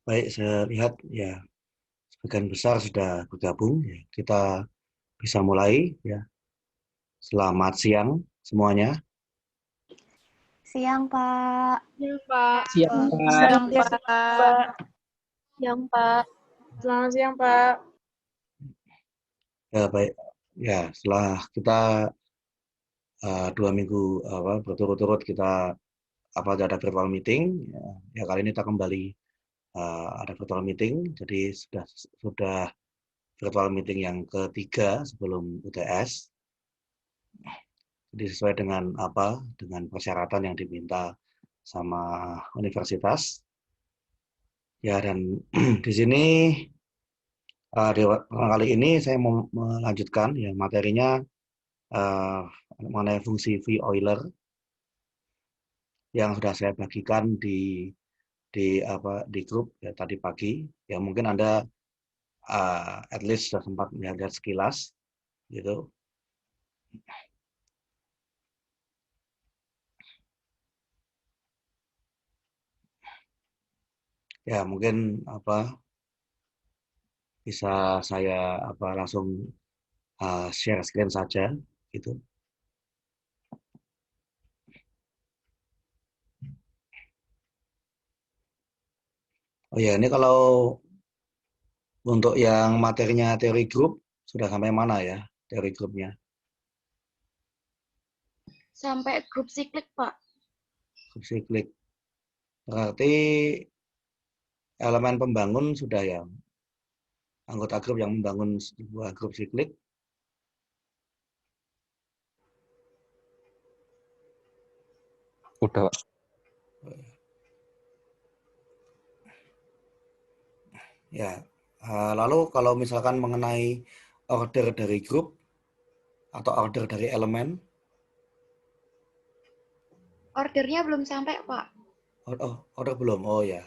Baik, saya lihat ya sebagian besar sudah bergabung. Ya. Kita bisa mulai ya. Selamat siang semuanya. Siang, Pak. Siang, Pak. Siap, Pak. Siang, Siang, Pak. Pak. Siang, Pak. Selamat siang, Pak. Ya baik. Ya setelah kita 2 minggu berturut-turut kita ada virtual meeting. Ya kali ini kita kembali ada virtual meeting. Jadi sudah virtual meeting yang ketiga sebelum UTS. Jadi sesuai dengan persyaratan yang diminta sama universitas. Ya dan di sini kali ini saya mau melanjutkan ya materinya mengenai fungsi V Euler yang sudah saya bagikan di grup ya tadi pagi. Ya mungkin Anda at least sudah sempat melihat sekilas gitu. Ya mungkin bisa saya langsung share screen saja gitu. Oh ya, ini kalau untuk yang materinya teori grup sudah sampai mana ya teori grupnya? Sampai grup siklik, Pak. Grup siklik. Berarti elemen pembangun sudah ya. Anggota grup yang membangun sebuah grup siklik. Udah, Pak. Ya, lalu kalau misalkan mengenai order dari grup atau order dari elemen, Ordernya belum sampai, Pak. order belum. Oh ya,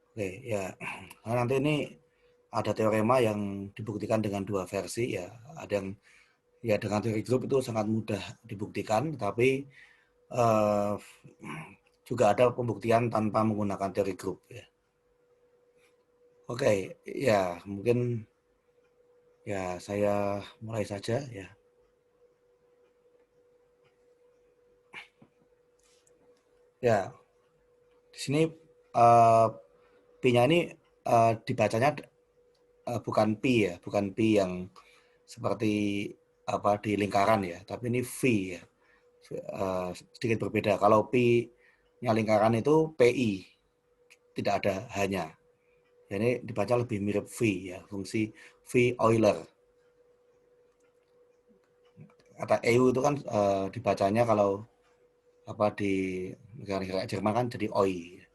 oke ya. Nah, nanti ini ada teorema yang dibuktikan dengan 2 versi ya. Ada yang ya dengan teori grup itu sangat mudah dibuktikan, tapi juga ada pembuktian tanpa menggunakan teori grup ya. Oke, ya mungkin ya saya mulai saja ya. Ya, di sini P-nya ini dibacanya bukan P ya, bukan P yang seperti di lingkaran ya, tapi ini V ya. Sedikit berbeda. Kalau P-nya lingkaran itu PI, tidak ada hanya. Ini dibaca lebih mirip V ya, fungsi V Euler. Kata EU itu kan dibacanya kalau di negara Jerman kan jadi OI.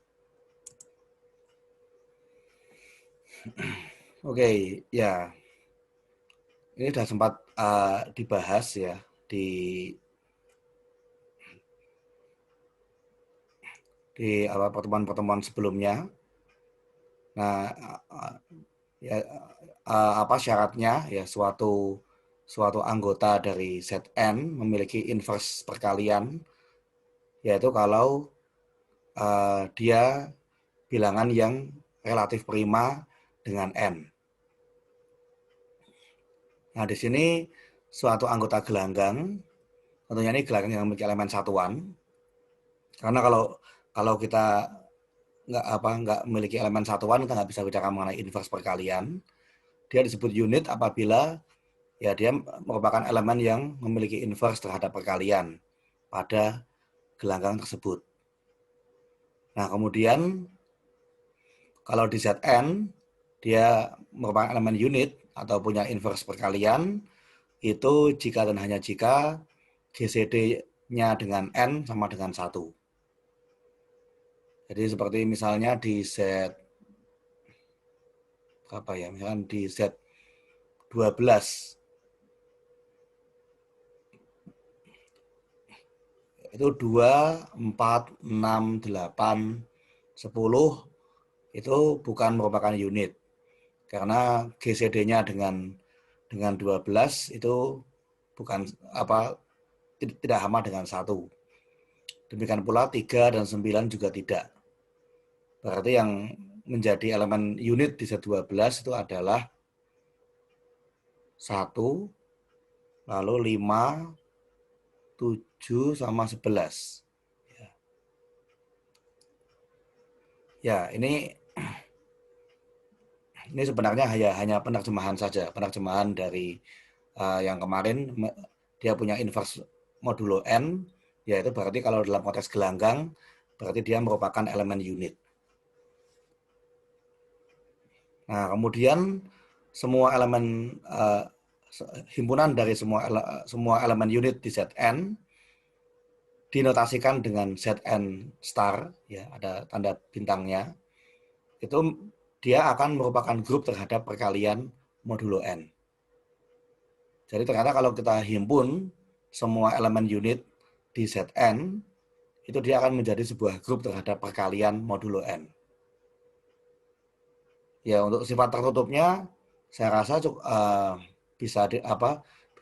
Oke, ya. Ini sudah sempat dibahas ya di pertemuan-pertemuan sebelumnya. Nah, ya apa syaratnya ya suatu anggota dari set N memiliki inverse perkalian, yaitu kalau dia bilangan yang relatif prima dengan N. Nah, di sini suatu anggota gelanggang, tentunya ini gelanggang yang memiliki elemen satuan. Karena kalau kita nggak memiliki elemen satuan, kita nggak bisa bicara mengenai inverse perkalian. Dia disebut unit apabila ya dia merupakan elemen yang memiliki inverse terhadap perkalian pada gelanggang tersebut. Nah, kemudian kalau di Zn dia merupakan elemen unit atau punya inverse perkalian, itu jika dan hanya jika GCD-nya dengan N sama dengan 1. Jadi seperti misalnya di set misalkan di set 12 itu 2, 4, 6, 8, 10 itu bukan merupakan unit karena GCD-nya dengan 12 itu bukan tidak sama dengan 1. Demikian pula 3 dan 9 juga tidak. Berarti yang menjadi elemen unit di set 12 itu adalah 1, lalu 5, 7, sama 11. Ya, ini sebenarnya hanya penerjemahan saja, penerjemahan dari yang kemarin dia punya inverse modulo n, yaitu berarti kalau dalam konteks gelanggang berarti dia merupakan elemen unit. Nah, kemudian semua elemen himpunan dari semua elemen unit di Zn dinotasikan dengan Zn star, ya ada tanda bintangnya. Itu dia akan merupakan grup terhadap perkalian modulo n. Jadi ternyata kalau kita himpun semua elemen unit di Zn, itu dia akan menjadi sebuah grup terhadap perkalian modulo n. Ya, untuk sifat tertutupnya saya rasa bisa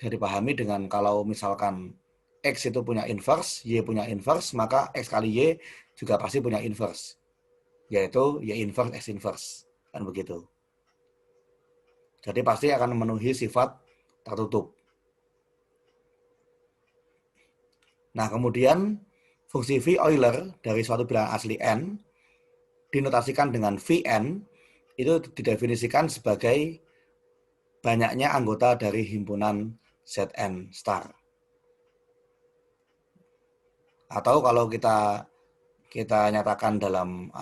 dipahami dengan kalau misalkan X itu punya inverse, Y punya inverse, maka X kali Y juga pasti punya inverse, yaitu Y inverse X inverse, kan begitu. Jadi pasti akan memenuhi sifat tertutup. Nah, kemudian fungsi V Euler dari suatu bilangan asli n dinotasikan dengan Vn, itu didefinisikan sebagai banyaknya anggota dari himpunan Zn star. Atau kalau kita nyatakan dalam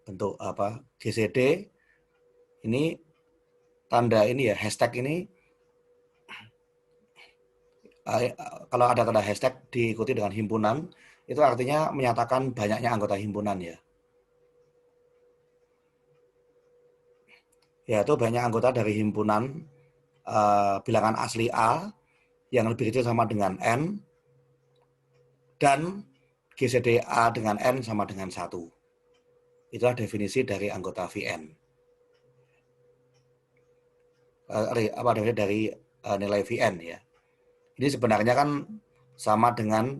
bentuk GCD, ini tanda ini ya, hashtag ini, kalau ada tanda hashtag diikuti dengan himpunan, itu artinya menyatakan banyaknya anggota himpunan ya. Yaitu banyak anggota dari himpunan bilangan asli A yang lebih kecil sama dengan N, dan GCD A dengan N sama dengan 1. Itulah definisi dari anggota Vn. Dari nilai Vn ya. Ini sebenarnya kan sama dengan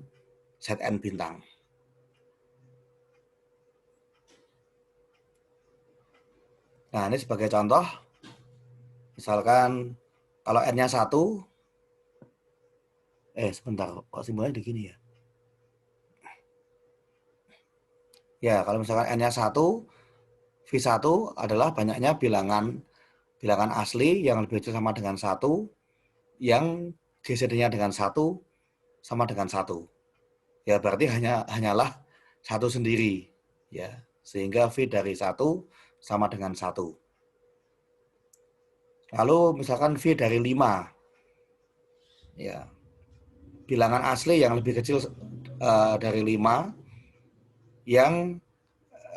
Zn bintang. Nah, ini sebagai contoh, misalkan kalau N-nya 1, sebentar, kok simbolnya begini ya? Ya, kalau misalkan N-nya 1, V1 adalah banyaknya bilangan asli yang lebih kecil sama dengan 1, yang GCD-nya dengan 1 sama dengan 1. Ya, berarti hanyalah 1 sendiri. Ya, sehingga V dari 1 sama dengan 1. Lalu misalkan V dari 5. Ya, bilangan asli yang lebih kecil dari 5 yang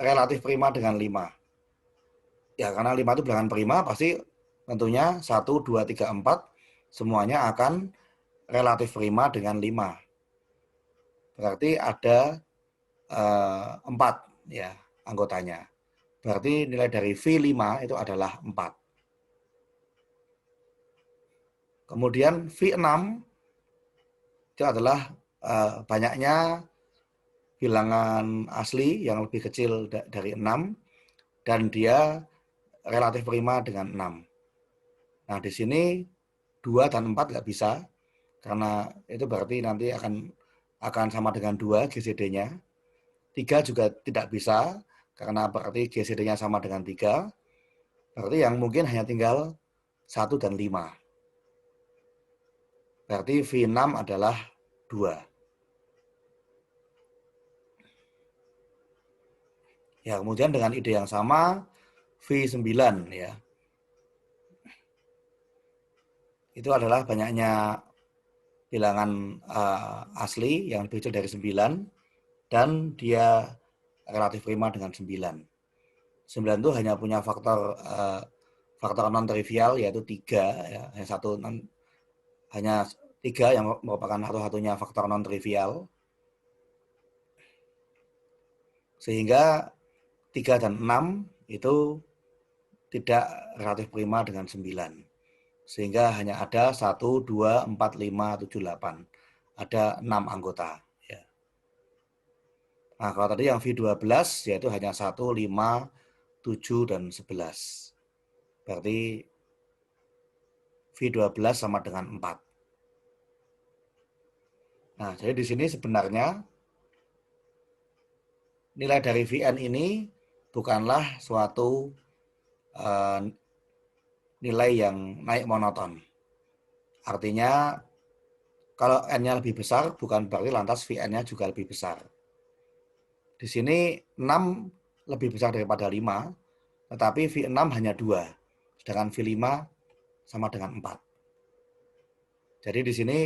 relatif prima dengan 5. Ya, karena 5 itu bilangan prima, pasti tentunya 1, 2, 3, 4 semuanya akan relatif prima dengan 5. Berarti ada 4 ya anggotanya. Berarti nilai dari V5 itu adalah 4. Kemudian V6 itu adalah banyaknya bilangan asli yang lebih kecil dari 6 dan dia relatif prima dengan 6. Nah, di sini 2 dan 4 nggak bisa karena itu berarti nanti akan sama dengan 2 GCD-nya. 3 juga tidak bisa karena berarti GCD-nya sama dengan 3. Berarti yang mungkin hanya tinggal 1 dan 5. Berarti V6 adalah 2. Ya, kemudian dengan ide yang sama V9 ya. Itu adalah banyaknya bilangan asli yang lebih kecil dari 9 dan dia relatif prima dengan 9. 9 itu hanya punya faktor non trivial yaitu 3 ya. Hanya 3 yang merupakan satu-satunya faktor non trivial. Sehingga 3 dan 6 itu tidak relatif prima dengan 9. Sehingga hanya ada 1, 2, 4, 5, 7, 8. Ada 6 anggota. Ya. Nah, kalau tadi yang V12 yaitu hanya 1, 5, 7, dan 11. Berarti V12 sama dengan 4. Nah, jadi di sini sebenarnya nilai dari Vn ini bukanlah suatu nilai yang naik monoton. Artinya kalau N-nya lebih besar bukan berarti lantas Vn-nya juga lebih besar. Di sini 6 lebih besar daripada 5, tetapi V6 hanya 2, sedangkan V5 sama dengan 4. Jadi di sini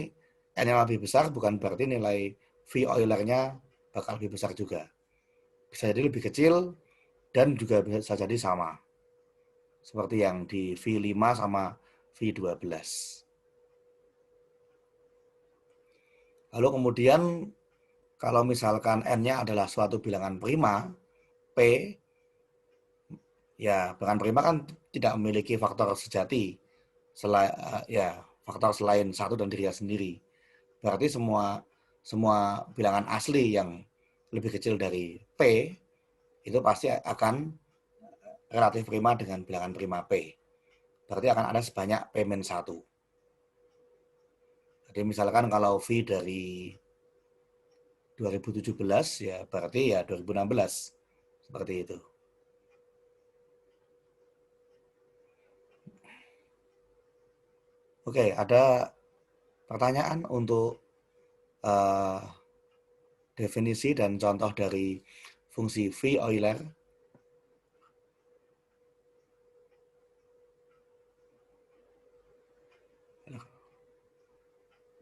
N-nya lebih besar bukan berarti nilai V Euler-nya bakal lebih besar juga. Bisa jadi lebih kecil dan juga bisa jadi sama. Seperti yang di V5 sama V12. Lalu kemudian kalau misalkan N-nya adalah suatu bilangan prima, P, ya bilangan prima kan tidak memiliki faktor sejati, faktor selain satu dan dirinya sendiri. Berarti semua bilangan asli yang lebih kecil dari P itu pasti akan relatif prima dengan bilangan prima P. Berarti akan ada sebanyak P-1. Jadi misalkan kalau V dari 2017 ya berarti ya 2016. Seperti itu. Oke, ada pertanyaan untuk definisi dan contoh dari fungsi V Euler?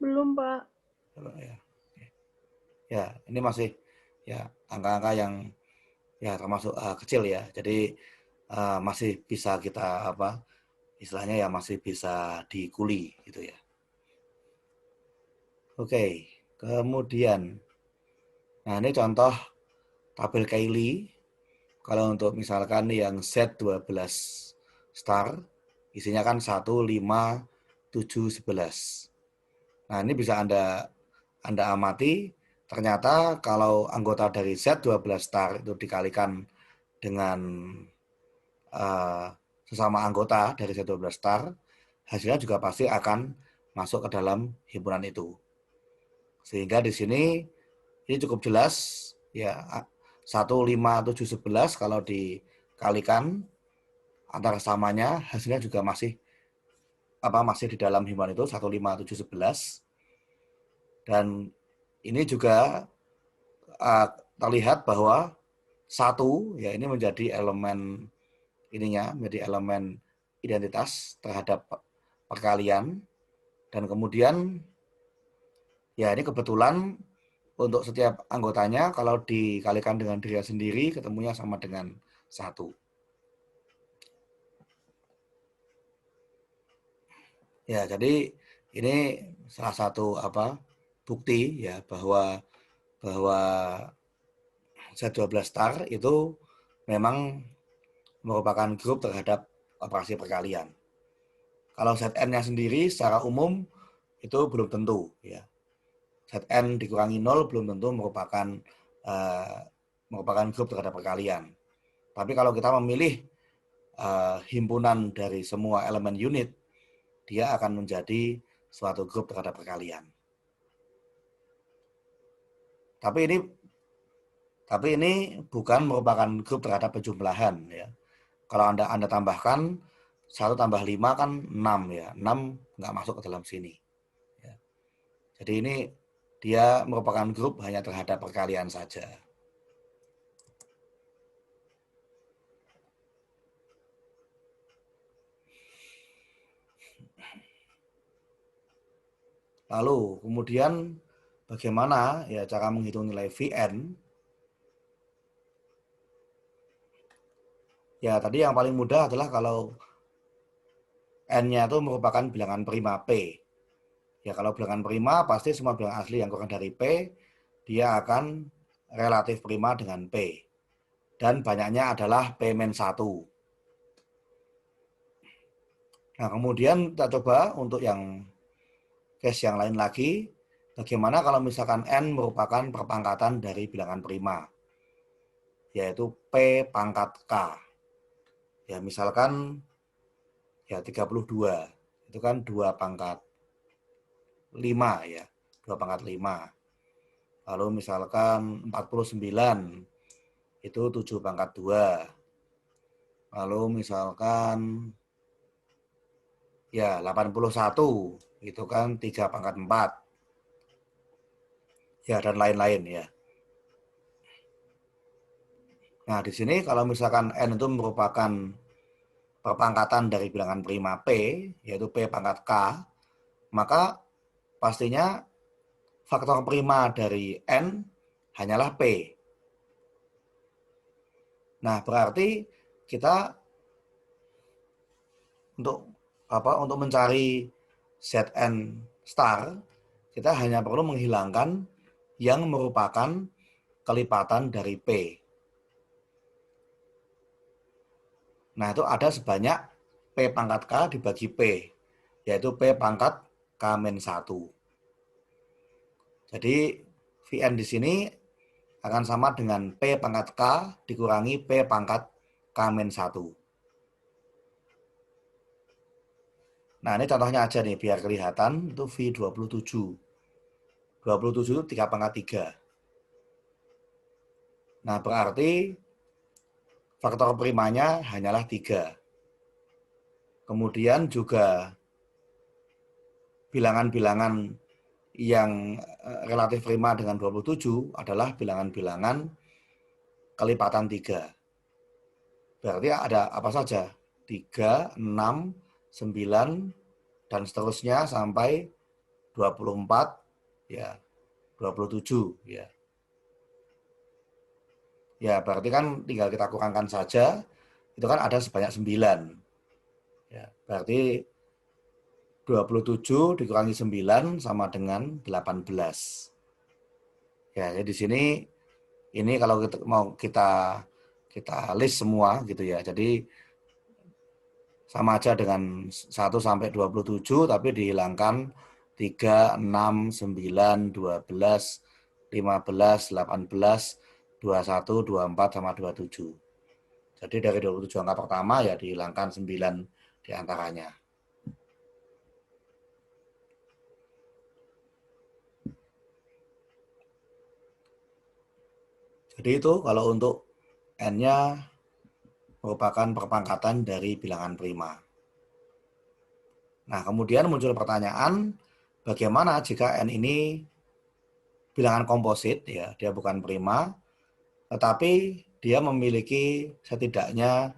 Belum, Pak. Ya, ini masih ya angka-angka yang ya termasuk kecil ya. Jadi masih bisa kita istilahnya ya masih bisa dikuli gitu ya. Oke, kemudian nah ini contoh tabel Cayley. Kalau untuk misalkan yang Z12 star isinya kan 1, 5, 7, 11. Nah, ini bisa Anda amati ternyata kalau anggota dari Z12 star itu dikalikan dengan sesama anggota dari Z12 star, hasilnya juga pasti akan masuk ke dalam himpunan itu. Sehingga di sini ini cukup jelas ya 1, 5, 7, 11 kalau dikalikan antara samanya hasilnya juga masih di dalam himpunan itu 1, 5, 7, 11. Dan ini juga terlihat bahwa 1 ya ini menjadi elemen identitas terhadap perkalian, dan kemudian ya ini kebetulan untuk setiap anggotanya kalau dikalikan dengan dirinya sendiri ketemunya sama dengan 1. Ya, jadi ini salah satu bukti ya bahwa Z12 star itu memang merupakan grup terhadap operasi perkalian. Kalau Zn-nya sendiri secara umum itu belum tentu ya. Zn dikurangi 0 belum tentu merupakan grup terhadap perkalian. Tapi kalau kita memilih himpunan dari semua elemen unit, dia akan menjadi suatu grup terhadap perkalian. Tapi ini bukan merupakan grup terhadap penjumlahan ya. Kalau Anda tambahkan 1 tambah 5 kan 6 ya. 6 nggak masuk ke dalam sini. Ya. Jadi ini dia merupakan grup hanya terhadap perkalian saja. Lalu kemudian bagaimana ya cara menghitung nilai Vn? Ya tadi yang paling mudah adalah kalau N-nya itu merupakan bilangan prima P. Ya kalau bilangan prima pasti semua bilangan asli yang kurang dari P dia akan relatif prima dengan P. Dan banyaknya adalah P-1. Nah kemudian kita coba untuk yang case yang lain lagi. Bagaimana kalau misalkan N merupakan perpangkatan dari bilangan prima? yaitu P pangkat K. Ya, misalkan ya 32, itu kan 2 pangkat 5 ya, 2 pangkat 5. Lalu misalkan 49, itu 7 pangkat 2. Lalu misalkan ya 81, itu kan 3 pangkat 4. Ya, dan lain-lain ya. Nah, di sini kalau misalkan N itu merupakan perpangkatan dari bilangan prima P, yaitu P pangkat K, maka pastinya faktor prima dari N hanyalah P. Nah, berarti kita untuk mencari Zn star, kita hanya perlu menghilangkan yang merupakan kelipatan dari P. Nah, itu ada sebanyak P pangkat K dibagi P, yaitu P pangkat K-1. Jadi, Vn di sini akan sama dengan P pangkat K dikurangi P pangkat K-1. Nah, ini contohnya aja nih, biar kelihatan, itu V27. 27 itu 3 pangkat 3. Nah, berarti faktor primanya hanyalah 3. Kemudian juga bilangan-bilangan yang relatif prima dengan 27 adalah bilangan-bilangan kelipatan 3. Berarti ada apa saja? 3, 6, 9, dan seterusnya sampai 24, ya, 27, ya. Ya, berarti kan tinggal kita kurangkan saja, itu kan ada sebanyak 9. Ya, berarti 27 dikurangi 9 sama dengan 18. Ya, jadi di sini ini kalau kita mau kita list semua gitu ya. Jadi sama aja dengan 1 sampai 27 tapi dihilangkan 3, 6, 9, 12, 15, 18, 21, 24 sama 27. Jadi dari 27 angka pertama ya dihilangkan 9 diantaranya. Jadi itu kalau untuk N-nya merupakan perpangkatan dari bilangan prima. Nah, kemudian muncul pertanyaan, bagaimana jika N ini bilangan komposit, ya, dia bukan prima, tetapi dia memiliki setidaknya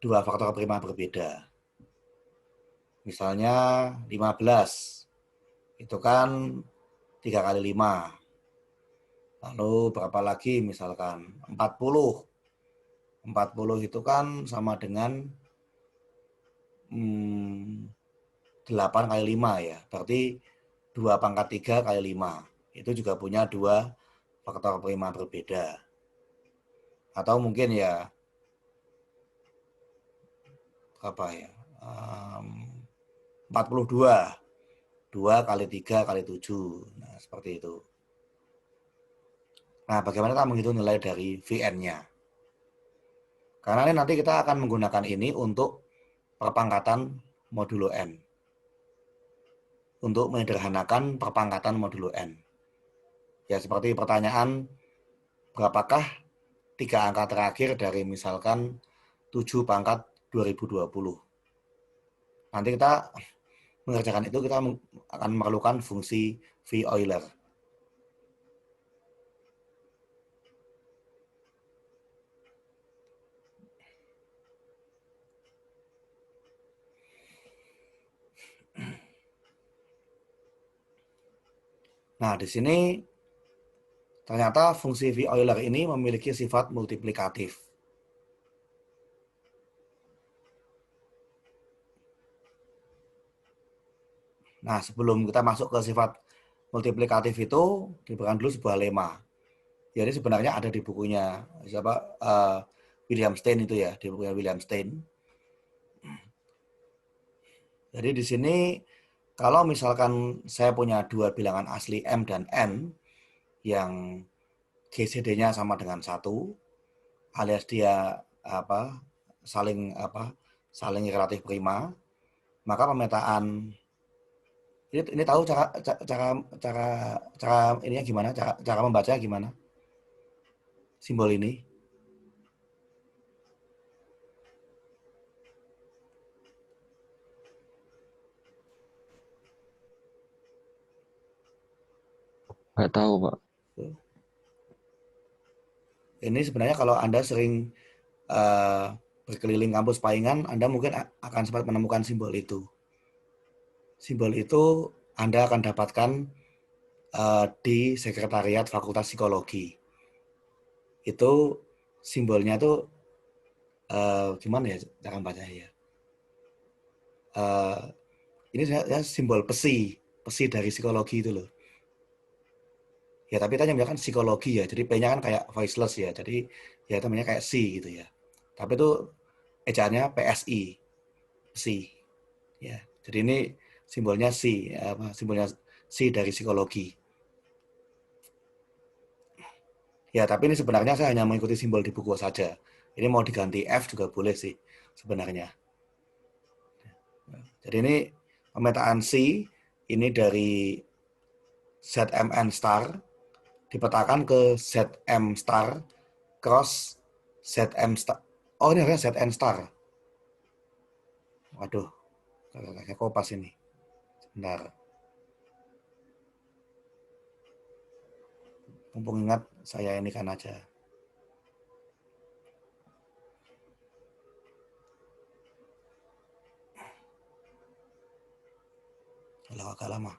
2 faktor prima berbeda. Misalnya 15, itu kan 3 kali 5. Lalu berapa lagi misalkan 40. 40 itu kan sama dengan 8 kali 5 ya. Berarti 2 pangkat 3 kali 5. Itu juga punya 2 faktor prima berbeda. Atau mungkin ya apa ya? 42. 2 kali 3 kali 7. Nah, seperti itu. Nah, bagaimana kita menghitung nilai dari Vn-nya? Karena ini nanti kita akan menggunakan ini untuk perpangkatan modulo N. Untuk menyederhanakan perpangkatan modulo N. Ya, seperti pertanyaan, berapakah 3 angka terakhir dari misalkan 7 pangkat 2020. Nanti kita mengerjakan itu, kita akan memerlukan fungsi V Euler. Nah, di sini ternyata fungsi V Euler ini memiliki sifat multiplikatif. Nah, sebelum kita masuk ke sifat multiplikatif itu, diberikan dulu sebuah lema. Jadi sebenarnya ada di bukunya William Stein itu ya, di bukunya William Stein. Jadi di sini kalau misalkan saya punya 2 bilangan asli M dan N yang GCD-nya sama dengan 1, alias dia saling relatif prima, maka pemetaan ini tahu cara ininya gimana, cara membacanya gimana simbol ini? Nggak tahu, Pak. Ini sebenarnya kalau Anda sering berkeliling kampus Paingan, Anda mungkin akan sempat menemukan simbol itu. Simbol itu Anda akan dapatkan di Sekretariat Fakultas Psikologi. Itu simbolnya tuh gimana ya cara bacanya ya? Ini ya simbol pesi dari psikologi itu loh. Ya tapi tanya kan psikologi ya, jadi P-nya kan kayak voiceless ya, jadi ya namanya kayak C gitu ya. Tapi itu ejaannya PSI, psi. Ya, jadi ini simbolnya C, simbolnya C dari psikologi. Ya, tapi ini sebenarnya saya hanya mengikuti simbol di buku saja. Ini mau diganti F juga boleh sih sebenarnya. Jadi ini pemetaan C ini dari ZMN star dipetakan ke ZM star cross ZM star. Oh, ini harusnya ZN star. Waduh, saya kopas ini. Sebentar. Mumpung ingat saya ini kan aja. Kalau agak lama.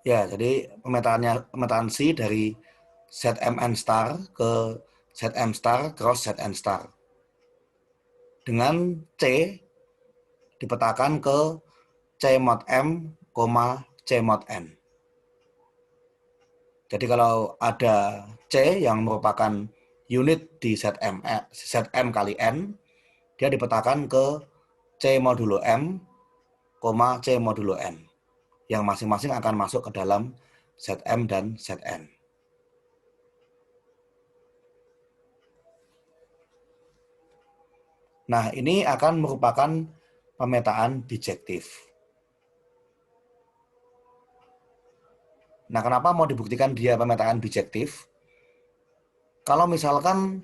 Ya, jadi pemetaan C dari ZMN star ke ZM star cross ZN star. Dengan C dipetakan ke C mod M, C mod N. Jadi kalau ada C yang merupakan unit di ZM kali N, dia dipetakan ke C modulo M, C modulo N. Yang masing-masing akan masuk ke dalam ZM dan ZN. Nah, ini akan merupakan pemetaan bijektif. Nah, kenapa mau dibuktikan dia pemetaan bijektif? Kalau misalkan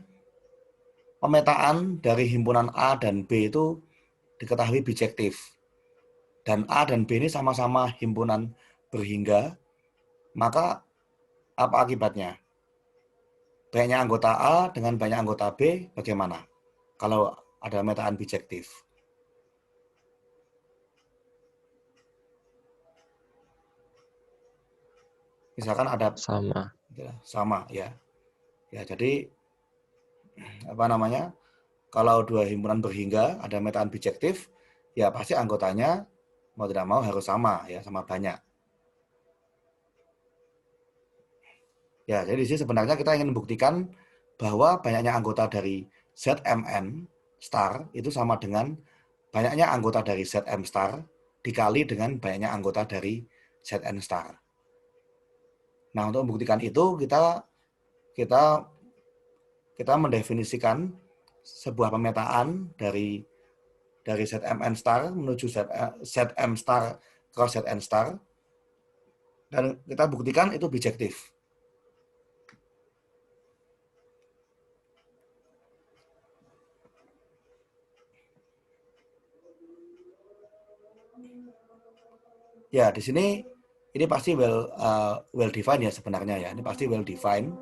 pemetaan dari himpunan A dan B itu diketahui bijektif, dan A dan B ini sama-sama himpunan berhingga, maka apa akibatnya? Banyak anggota A dengan banyak anggota B bagaimana? Kalau ada pemetaan bijektif. Misalkan ada sama ya. Ya, jadi kalau dua himpunan berhingga ada pemetaan bijektif, ya pasti anggotanya mau tidak mau harus sama ya, sama banyak. Ya, jadi di sini sebenarnya kita ingin membuktikan bahwa banyaknya anggota dari ZMN star itu sama dengan banyaknya anggota dari ZM star dikali dengan banyaknya anggota dari ZN star. Nah, untuk membuktikan itu kita mendefinisikan sebuah pemetaan dari ZMN star menuju ZM star cross ZN star, dan kita buktikan itu bijektif. Ya, di sini ini pasti well defined ya sebenarnya ya. Ini pasti well defined.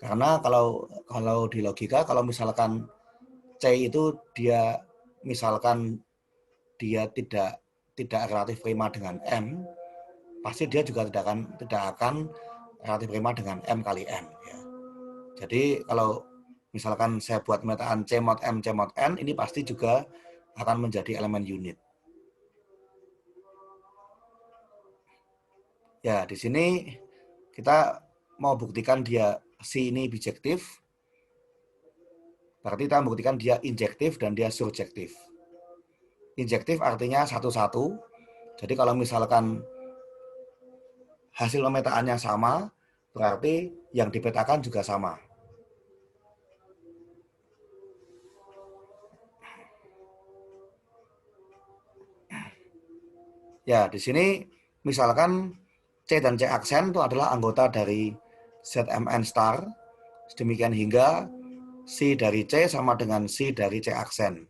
Karena kalau di logika, kalau misalkan C itu dia misalkan dia tidak relatif prima dengan M, pasti dia juga tidak akan relatif prima dengan M kali N ya. Jadi kalau misalkan saya buat pemetaan C mod M, C mod N, ini pasti juga akan menjadi elemen unit. Ya, di sini kita mau buktikan dia C ini bijektif. Berarti kita membuktikan dia injektif dan dia surjektif. Injektif artinya satu-satu. Jadi kalau misalkan hasil pemetaannya sama, berarti yang dipetakan juga sama. Ya, di sini misalkan C dan C aksen itu adalah anggota dari ZMN star, demikian hingga C dari C sama dengan C dari C aksen.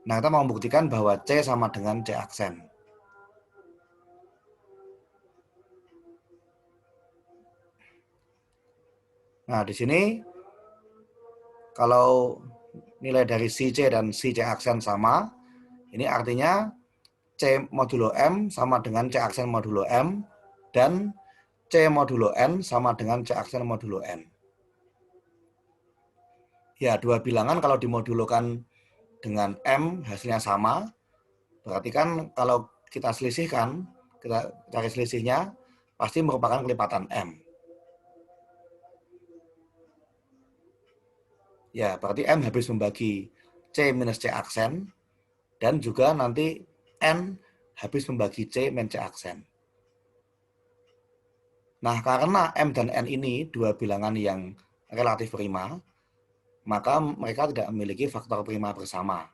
Nah, kita mau membuktikan bahwa C sama dengan C aksen. Nah, di sini kalau nilai dari si C dan si C aksen sama, ini artinya C modulo M sama dengan C aksen modulo M, dan C modulo N sama dengan C aksen modulo N. Ya, dua bilangan kalau dimodulokan dengan M hasilnya sama, berarti kan kalau kita selisihkan, kita cari selisihnya, pasti merupakan kelipatan M. Ya, berarti M habis membagi C minus C aksen, dan juga nanti N habis membagi C min C aksen. Nah, karena M dan N ini dua bilangan yang relatif prima, maka mereka tidak memiliki faktor prima bersama.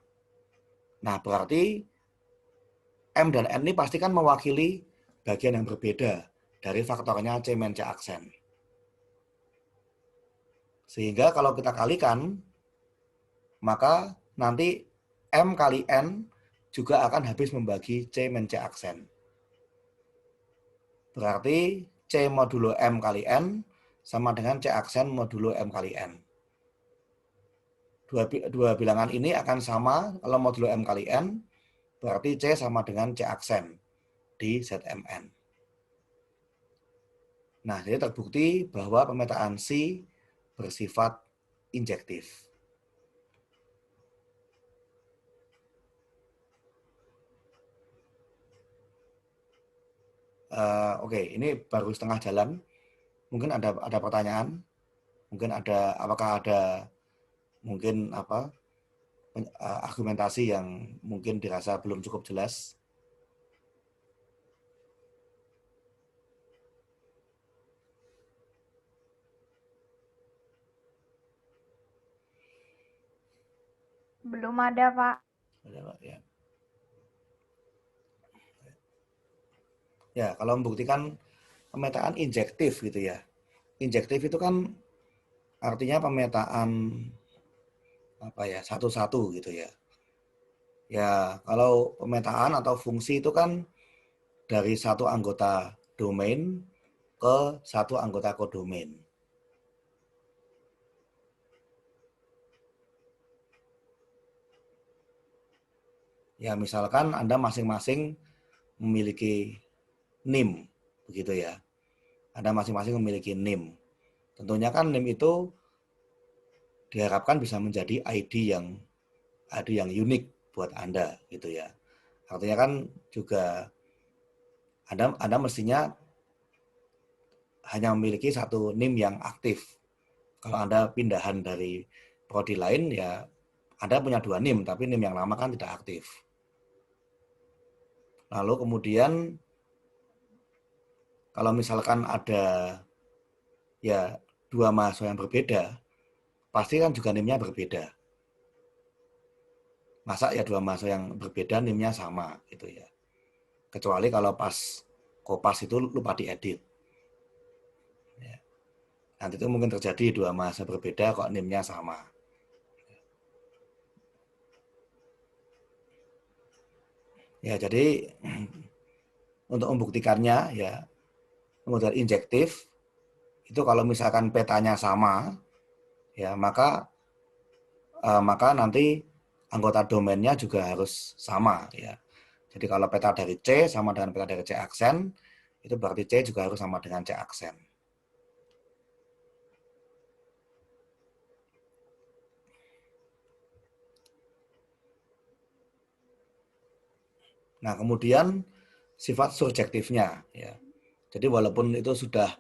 Nah, berarti M dan N ini pasti kan mewakili bagian yang berbeda dari faktornya C min C aksen. Sehingga kalau kita kalikan, maka nanti M kali N juga akan habis membagi C min C aksen. Berarti C modulo M kali N sama dengan C aksen modulo M kali N. Dua bilangan ini akan sama kalau modulo M kali N, berarti C sama dengan C aksen di ZMN. Nah, jadi terbukti bahwa pemetaan C bersifat injektif. Oke, ini baru setengah jalan. Mungkin ada pertanyaan. Mungkin apakah ada mungkin argumentasi yang mungkin dirasa belum cukup jelas. Belum ada, Pak. Ada, Pak, ya. Ya, kalau membuktikan pemetaan injektif gitu ya. Injektif itu kan artinya pemetaan satu-satu gitu ya. Ya, kalau pemetaan atau fungsi itu kan dari satu anggota domain ke satu anggota kodomain. Ya, misalkan Anda masing-masing memiliki NIM, begitu ya. Anda masing-masing memiliki NIM. Tentunya kan NIM itu diharapkan bisa menjadi ID yang unik buat Anda, gitu ya. Artinya kan juga Anda mestinya hanya memiliki satu NIM yang aktif. Kalau Anda pindahan dari prodi lain, ya Anda punya dua NIM, tapi NIM yang lama kan tidak aktif. Lalu kemudian kalau misalkan ada ya dua mahasiswa yang berbeda, pasti kan juga NIM-nya berbeda. Masa ya dua mahasiswa yang berbeda NIM-nya sama gitu ya. Kecuali kalau pas kopas itu lupa diedit. Ya. Nanti itu mungkin terjadi dua mahasiswa berbeda kok NIM-nya sama. Ya, jadi untuk membuktikannya ya model injektif itu kalau misalkan petanya sama ya maka nanti anggota domainnya juga harus sama ya. Jadi kalau peta dari C sama dengan peta dari C aksen, itu berarti C juga harus sama dengan C aksen. Nah, kemudian sifat surjektifnya ya. Jadi walaupun itu sudah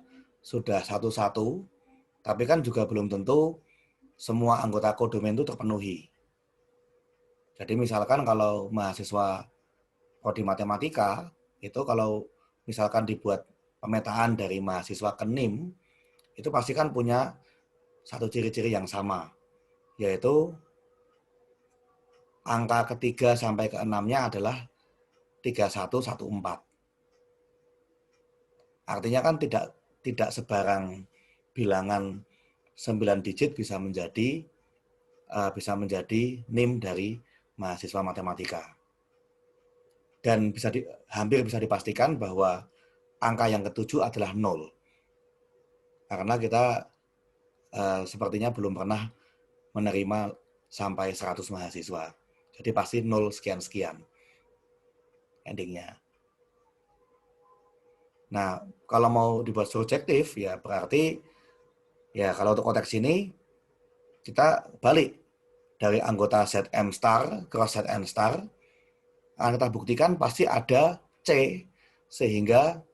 satu-satu, tapi kan juga belum tentu semua anggota kodomain itu terpenuhi. Jadi misalkan kalau mahasiswa prodi matematika, itu kalau misalkan dibuat pemetaan dari mahasiswa ke NIM, itu pasti kan punya satu ciri-ciri yang sama, yaitu angka ketiga sampai ke-6-nya adalah 3114. Artinya kan tidak sebarang bilangan 9 digit bisa menjadi NIM dari mahasiswa matematika. Dan hampir bisa dipastikan bahwa angka yang ketujuh adalah 0. Karena kita sepertinya belum pernah menerima sampai 100 mahasiswa. Jadi pasti 0 sekian-sekian endingnya. Nah, kalau mau dibuat subjektif, ya berarti, ya kalau untuk konteks ini, kita balik dari anggota set M star, cross set N star, akan kita buktikan pasti ada C, sehingga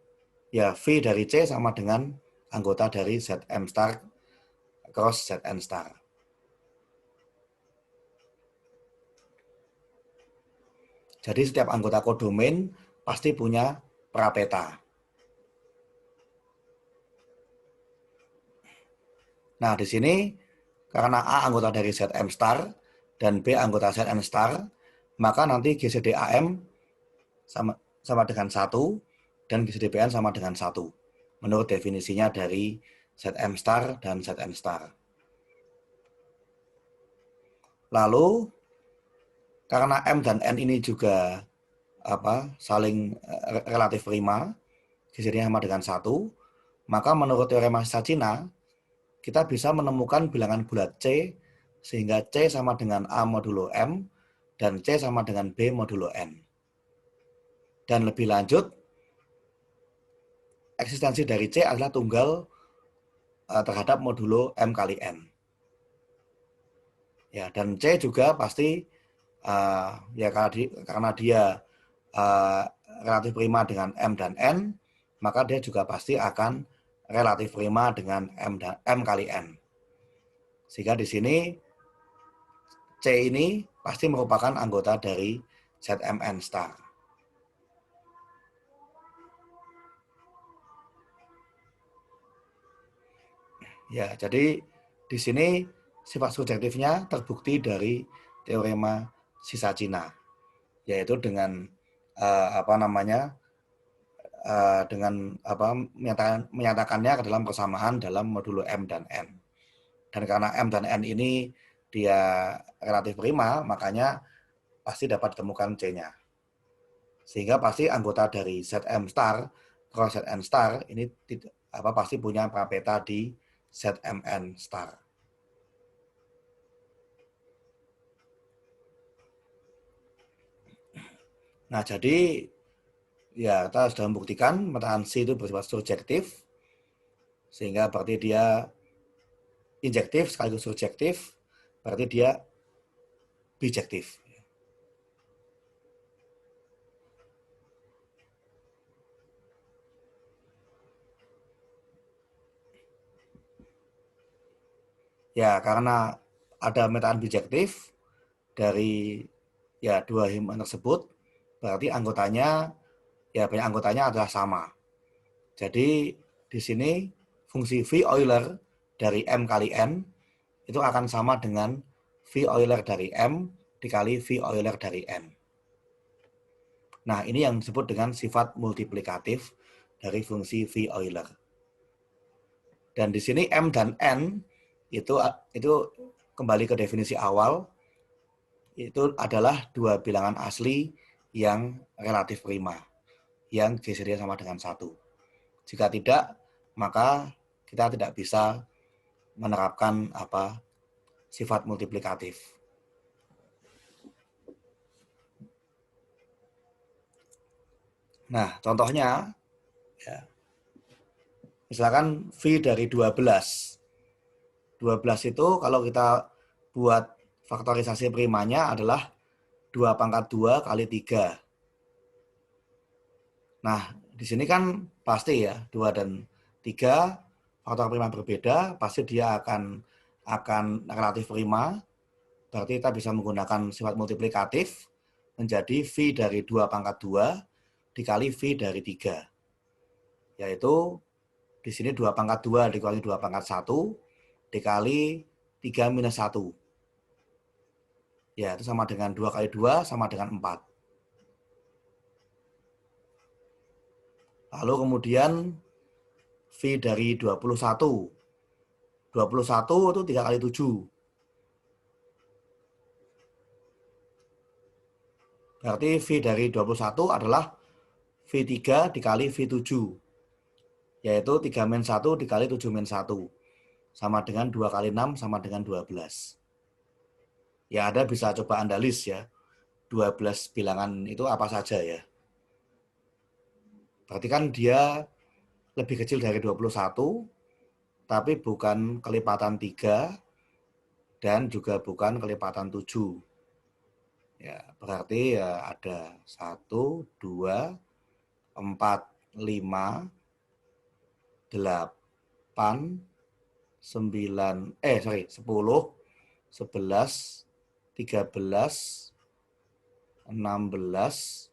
ya V dari C sama dengan anggota dari set M star, cross set N star. Jadi setiap anggota kodomain pasti punya prapeta. Nah, di sini karena A anggota dari set M star dan B anggota set N star, maka nanti GCD AM sama dengan 1 dan GCD PN sama dengan 1 menurut definisinya dari set M star dan set N star. Lalu karena M dan N ini juga saling relatif prima, GCD-nya sama dengan 1, maka menurut teorema sisa Cina, kita bisa menemukan bilangan bulat C, sehingga C sama dengan A modulo M, dan C sama dengan B modulo N. Dan lebih lanjut, eksistensi dari C adalah tunggal terhadap modulo M kali N. Ya, dan C juga pasti, ya karena dia relatif prima dengan M dan N, maka dia juga pasti akan relatif prima dengan M kali N. Sehingga di sini C ini pasti merupakan anggota dari ZMN star. Ya, jadi di sini sifat subjektifnya terbukti dari teorema sisa Cina, yaitu dengan menyatakannya ke dalam persamaan dalam modulo M dan N. Dan karena M dan N ini dia relatif prima, makanya pasti dapat ditemukan C-nya. Sehingga pasti anggota dari set M star cross set N star ini pasti punya prapeta di set MN star. Nah, jadi ya kita sudah membuktikan pemetaan C itu bersifat subjektif, sehingga berarti dia injektif sekaligus subjektif, berarti dia bijektif. Ya, karena ada pemetaan bijektif dari ya dua himpunan tersebut, berarti anggotanya banyak anggotanya adalah sama. Jadi di sini fungsi V Euler dari M kali N itu akan sama dengan V Euler dari M dikali V Euler dari N. Nah, ini yang disebut dengan sifat multiplikatif dari fungsi V Euler. Dan di sini M dan N itu kembali ke definisi awal, itu adalah dua bilangan asli yang relatif prima, yang GCD sama dengan 1. Jika tidak, maka kita tidak bisa menerapkan sifat multiplikatif. Nah, contohnya, ya, misalkan V dari 12. 12 itu kalau kita buat faktorisasi primanya adalah 2 pangkat 2 kali 3. Nah, di sini kan pasti ya, 2 dan 3 faktor prima berbeda, pasti dia akan akan relatif prima, berarti kita bisa menggunakan sifat multiplikatif menjadi V dari 2 pangkat 2 dikali V dari 3. Yaitu di sini 2 pangkat 2 dikali 2 pangkat 1 dikali 3 minus 1. Ya, itu sama dengan 2 kali 2 sama dengan 4. Lalu kemudian V dari 21. 21 itu 3 kali 7. Berarti V dari 21 adalah V3 dikali V7. Yaitu 3 min 1 dikali 7 min 1. Sama dengan 2 kali 6 sama dengan 12. Ya, Anda bisa coba Anda list ya. 12 bilangan itu apa saja ya. Berarti kan dia lebih kecil dari 21, tapi bukan kelipatan 3, dan juga bukan kelipatan 7. Ya, berarti ya ada 1, 2, 4, 5, 8, 10, 11, 13, 16,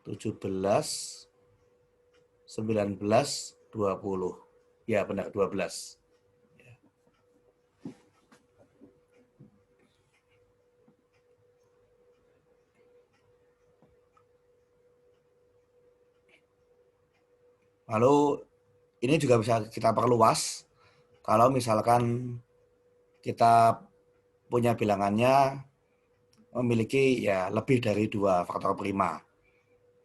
17, 19, 20. Ya, benar, 12. Lalu ini juga bisa kita perluas kalau misalkan kita punya bilangannya memiliki ya lebih dari 2 faktor prima.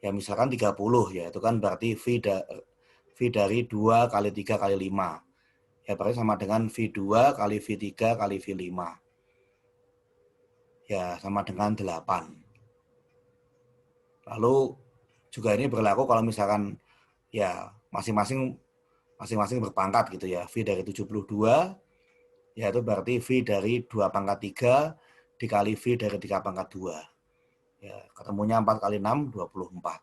Ya misalkan 30 ya, itu kan berarti V dari 2 kali 3 kali 5. Ya berarti sama dengan V2 kali V3 kali V5. Ya sama dengan 8. Lalu juga ini berlaku kalau misalkan ya masing-masing berpangkat gitu ya. V dari 72 ya itu berarti V dari 2 pangkat 3 dikali V dari 3 pangkat 2. Ya, ketemunya 4 kali 6, 24.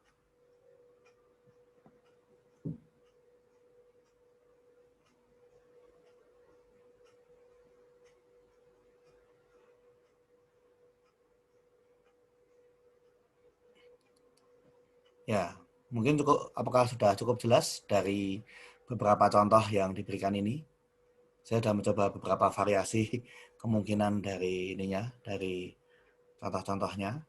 Ya, mungkin apakah sudah cukup jelas dari beberapa contoh yang diberikan ini? Saya sudah mencoba beberapa variasi kemungkinan dari dari contoh-contohnya.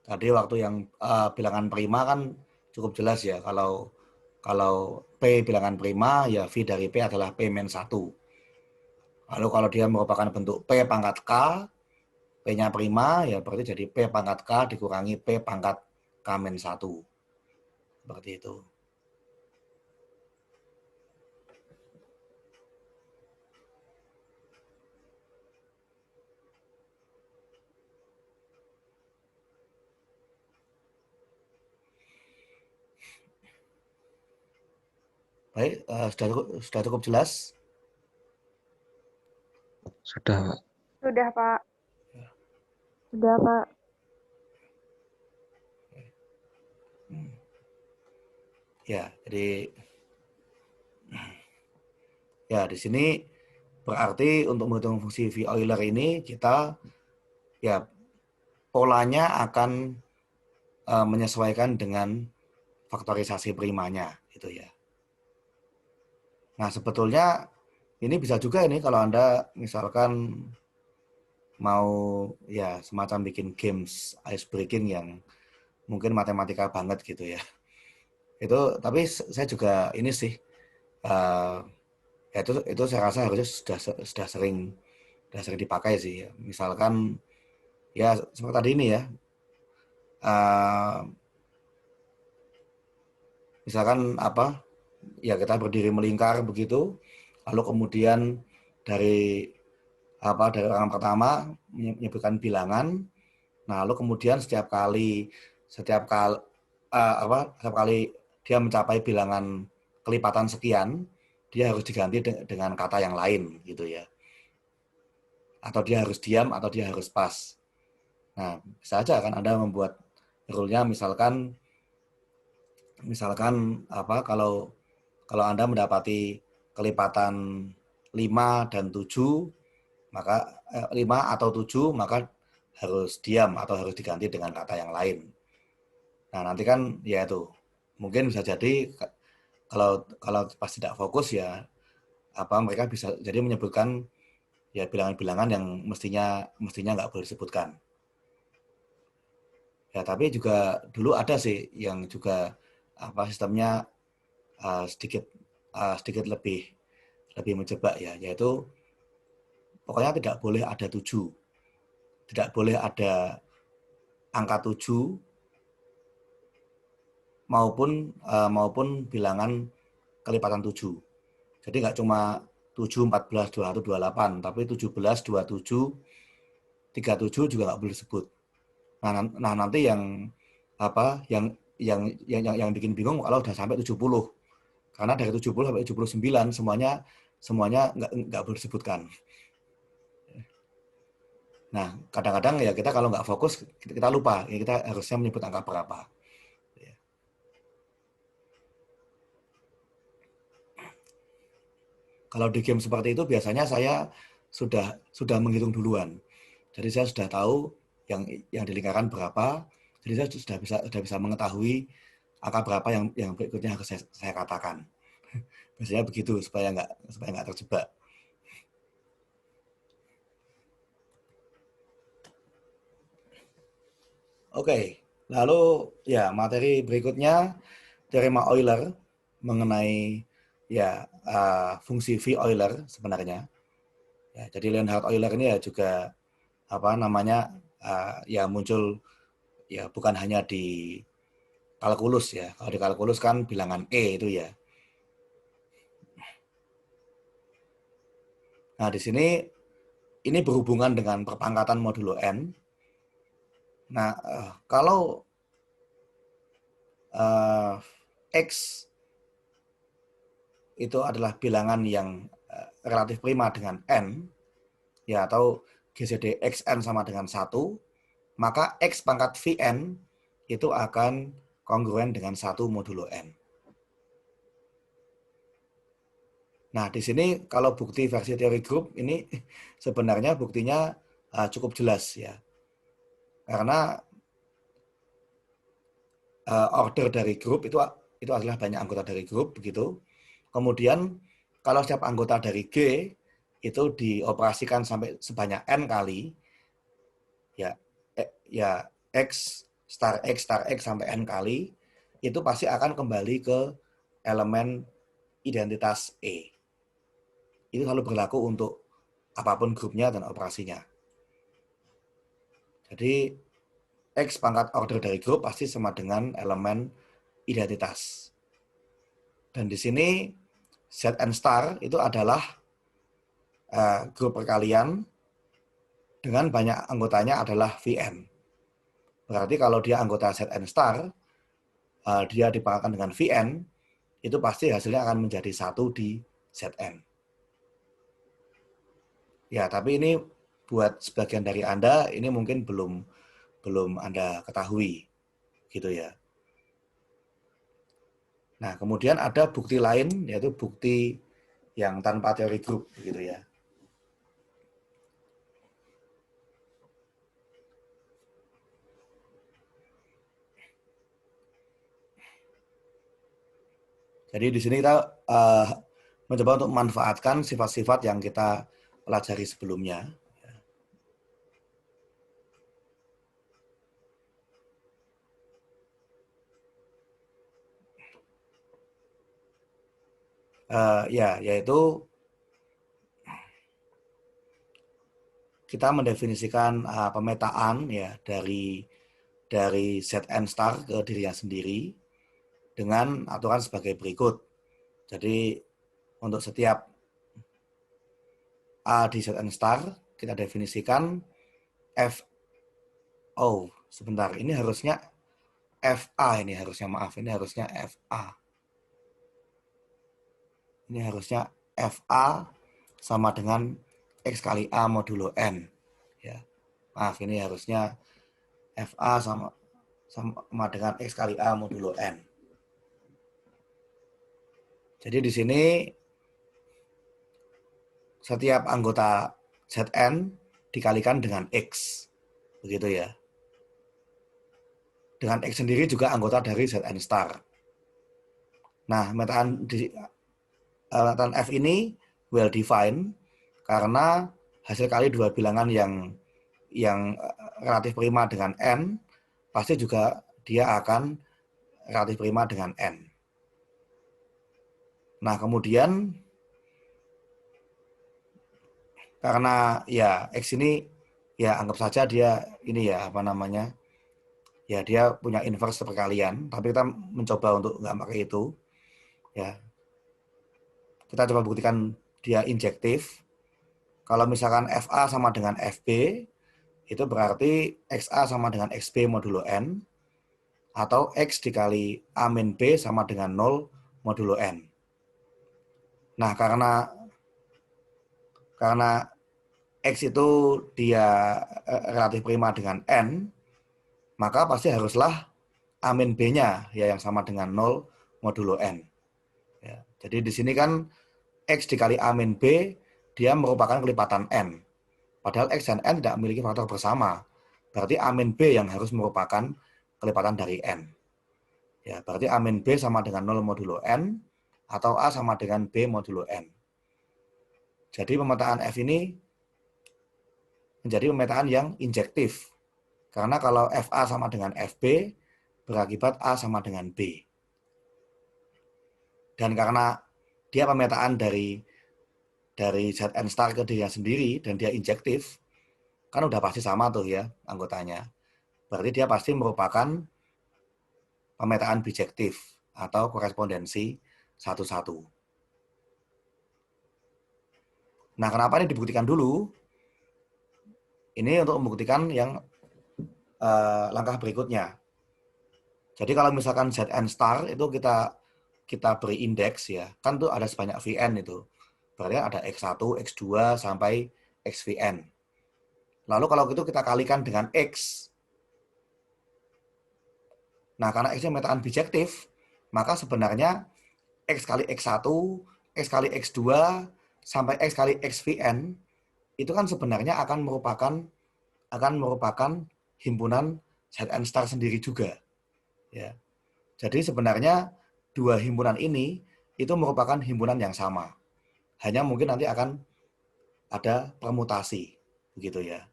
Tadi waktu yang bilangan prima kan cukup jelas ya. Kalau P bilangan prima, ya V dari P adalah P-1. Lalu kalau dia merupakan bentuk P pangkat K, P-nya prima, ya berarti jadi P pangkat K dikurangi P pangkat K-1. Seperti itu. Baik, sudah cukup jelas? Sudah, Pak. Sudah, Pak. Sudah, Pak. Ya, jadi ya di sini berarti untuk menghitung fungsi V Euler ini kita ya polanya akan menyesuaikan dengan faktorisasi primanya gitu ya. Nah, sebetulnya ini bisa juga ini kalau Anda misalkan mau ya semacam bikin games ice breaking yang mungkin matematika banget gitu ya. Itu tapi saya juga ini sih ya itu saya rasa harusnya sudah sering dipakai sih ya. Misalkan ya seperti tadi ini ya. Misalkan apa? Ya kita berdiri melingkar begitu. Lalu kemudian dari orang pertama menyebutkan bilangan. Nah, lalu kemudian setiap kali dia mencapai bilangan kelipatan sekian, dia harus diganti dengan kata yang lain gitu ya. Atau dia harus diam atau dia harus pas. Nah, bisa aja kan Anda membuat rule-nya misalkan apa kalau Anda mendapati kelipatan 5 dan 7 maka 5 atau 7 maka harus diam atau harus diganti dengan kata yang lain. Nah, nanti kan ya itu mungkin bisa jadi kalau pas tidak fokus ya mereka bisa jadi menyebutkan ya bilangan-bilangan yang mestinya nggak boleh disebutkan. Ya, tapi juga dulu ada sih yang juga sistemnya sedikit lebih menjebak ya, yaitu pokoknya tidak boleh ada 7. Tidak boleh ada angka 7 maupun bilangan kelipatan 7. Jadi nggak cuma 7, 14, 21, 28, tapi 17, 27, 37 juga nggak boleh disebut. Nah, nanti yang bikin bingung kalau udah sampai 70. Karena dari 70 sampai 79 semuanya nggak boleh disebutkan. Nah, kadang-kadang ya kita kalau nggak fokus kita lupa, ya kita harusnya menyebut angka berapa. Kalau di game seperti itu biasanya saya sudah menghitung duluan. Jadi saya sudah tahu yang di lingkaran berapa. Jadi saya sudah bisa mengetahui angka berapa yang berikutnya harus saya katakan. Biasanya begitu supaya nggak terjebak. Oke, lalu ya materi berikutnya teorema Euler mengenai ya fungsi V Euler sebenarnya. Ya, jadi Leonhard Euler ini ya juga ya muncul ya bukan hanya di kalkulus ya. Kalau di kalkulus kan bilangan E itu ya. Nah, di sini ini berhubungan dengan perpangkatan modulo N. Nah, kalau X itu adalah bilangan yang relatif prima dengan N, ya atau GCD XN sama dengan 1, maka X pangkat Vn itu akan kongruen dengan 1 modulo N. Nah, di sini kalau bukti versi teori grup ini sebenarnya buktinya cukup jelas ya. Karena order dari grup itu adalah banyak anggota dari grup begitu. Kemudian kalau setiap anggota dari G itu dioperasikan sampai sebanyak n kali ya X star X sampai n kali itu pasti akan kembali ke elemen identitas E. Itu selalu berlaku untuk apapun grupnya dan operasinya. Jadi X pangkat order dari grup pasti sama dengan elemen identitas. Dan di sini Zn star itu adalah grup perkalian dengan banyak anggotanya adalah Vn. Berarti kalau dia anggota Zn star, dia dipangkalkan dengan Vn, itu pasti hasilnya akan menjadi 1 di Zn. Ya, tapi ini buat sebagian dari Anda, ini mungkin belum Anda ketahui. Gitu ya. Nah, kemudian ada bukti lain, yaitu bukti yang tanpa teori grup. Gitu ya. Jadi di sini kita mencoba untuk memanfaatkan sifat-sifat yang kita pelajari sebelumnya. Yaitu kita mendefinisikan pemetaan ya dari Zn star ke dirinya sendiri dengan aturan sebagai berikut. Jadi untuk setiap A di Zn star kita definisikan sebentar, ini harusnya FA ini harusnya, maaf, ini harusnya FA. Ini harusnya FA sama dengan X kali A modulo N. Ya. Maaf, ini harusnya FA sama dengan X kali A modulo N. Jadi di sini setiap anggota Zn dikalikan dengan X. Begitu ya. Dengan X sendiri juga anggota dari Zn star. Nah, pemetaan F ini well defined karena hasil kali dua bilangan yang relatif prima dengan N, pasti juga dia akan relatif prima dengan N. Nah, kemudian karena ya X ini ya anggap saja dia ini ya apa namanya, ya dia punya inverse perkalian, tapi kita mencoba untuk nggak pakai itu. Ya, kita coba buktikan dia injektif. Kalau misalkan FA sama dengan FB, itu berarti XA sama dengan XB modulo N, atau X dikali A min B sama dengan 0 modulo N. Nah, karena X itu dia relatif prima dengan N, maka pasti haruslah A min B-nya ya yang sama dengan 0 modulo N. Ya, jadi di sini kan X dikali A min B, dia merupakan kelipatan N. Padahal X dan N tidak memiliki faktor bersama. Berarti A min B yang harus merupakan kelipatan dari N. Ya, berarti A min B sama dengan 0 modulo N, atau A sama dengan B modulo N. Jadi pemetaan F ini menjadi pemetaan yang injektif. Karena kalau FA sama dengan FB, berakibat A sama dengan B. Dan karena dia pemetaan dari Zn star ke dirinya sendiri, dan dia injektif, kan udah pasti sama tuh ya anggotanya. Berarti dia pasti merupakan pemetaan bijektif atau korespondensi satu-satu. Nah, kenapa ini dibuktikan dulu? Ini untuk membuktikan yang langkah berikutnya. Jadi kalau misalkan Zn star itu kita beri indeks ya, kan tuh ada sebanyak Vn itu. Berarti ada X1, X2 sampai XVN. Lalu kalau gitu kita kalikan dengan X. Nah, karena X-nya pemetaan bijektif, maka sebenarnya X kali X1, X kali X2, sampai X kali XVN, itu kan sebenarnya akan merupakan himpunan Zn star sendiri juga. Ya. Jadi sebenarnya dua himpunan ini itu merupakan himpunan yang sama. Hanya mungkin nanti akan ada permutasi. Begitu ya.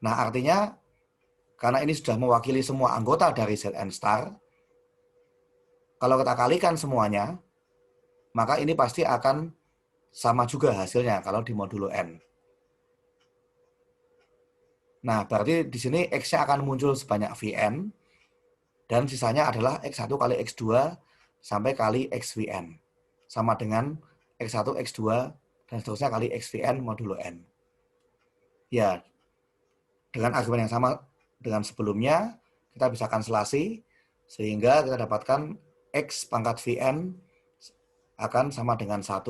Nah, artinya karena ini sudah mewakili semua anggota dari Zn star, kalau kita kalikan semuanya, maka ini pasti akan sama juga hasilnya kalau di modulo N. Nah, berarti di sini X-nya akan muncul sebanyak Vn, dan sisanya adalah X1 kali X2 sampai kali XVN. Sama dengan X1, X2, dan seterusnya kali XVN modulo N. Ya, dengan argumen yang sama dengan sebelumnya, kita bisa kanselasi, sehingga kita dapatkan X pangkat Vn akan sama dengan 1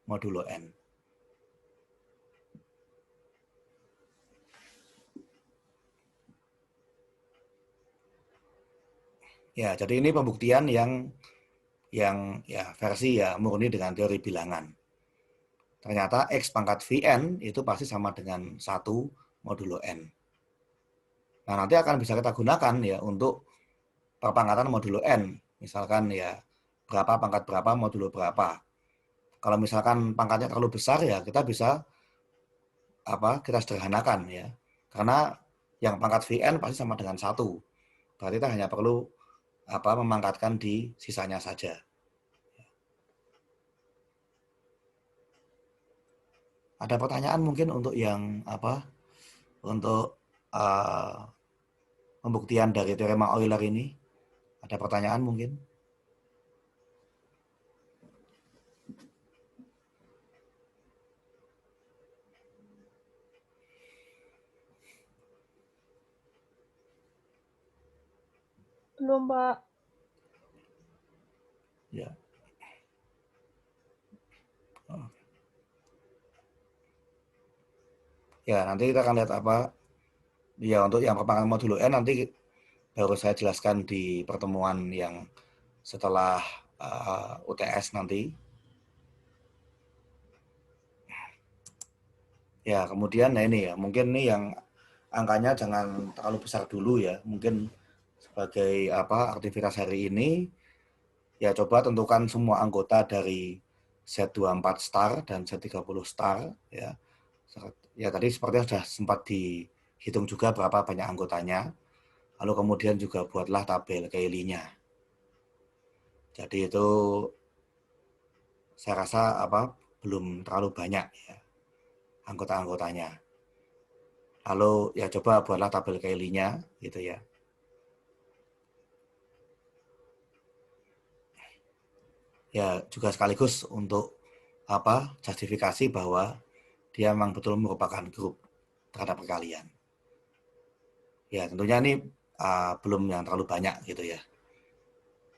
modulo N. Ya, jadi ini pembuktian yang ya versi ya murni dengan teori bilangan. Ternyata X pangkat Vn itu pasti sama dengan 1 modulo N. Nah, nanti akan bisa kita gunakan ya untuk perpangkatan modulo N. Misalkan ya berapa pangkat berapa modulo berapa. Kalau misalkan pangkatnya terlalu besar ya kita bisa kita sederhanakan ya. Karena yang pangkat Vn pasti sama dengan 1. Berarti kita hanya perlu memangkatkan di sisanya saja. Ada pertanyaan mungkin untuk yang untuk pembuktian dari teorema Euler ini? Ada pertanyaan mungkin? Belum, Pak. Ya. Ya, nanti kita akan lihat apa. Ya, untuk yang perpanjangan modulo N nanti baru saya jelaskan di pertemuan yang setelah UTS nanti. Ya, kemudian nah ini ya, mungkin ini yang angkanya jangan terlalu besar dulu ya. Mungkin sebagai aktivitas hari ini ya coba tentukan semua anggota dari Z24 star dan Z30 star ya. Ya tadi sepertinya sudah sempat dihitung juga berapa banyak anggotanya. Lalu kemudian juga buatlah tabel Cayley-nya. Jadi itu saya rasa belum terlalu banyak ya anggota-anggotanya. Lalu ya coba buatlah tabel Cayley-nya gitu ya. Ya juga sekaligus untuk justifikasi bahwa dia memang betul merupakan grup terhadap perkalian. Ya tentunya ini belum yang terlalu banyak gitu ya.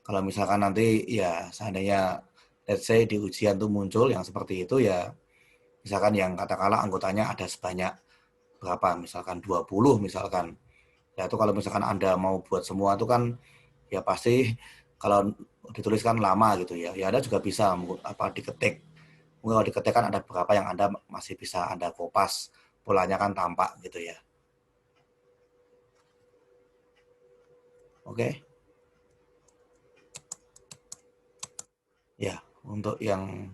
Kalau misalkan nanti ya seandainya let's say di ujian tuh muncul yang seperti itu ya, misalkan yang katakanlah anggotanya ada sebanyak berapa, misalkan 20 misalkan. Ya itu kalau misalkan Anda mau buat semua itu kan ya pasti kalau dituliskan lama gitu ya. Ya Anda juga bisa diketik. Mungkin kalau diketik kan ada beberapa yang Anda masih bisa Anda kopas, polanya kan tampak gitu ya. Oke. Ya, untuk yang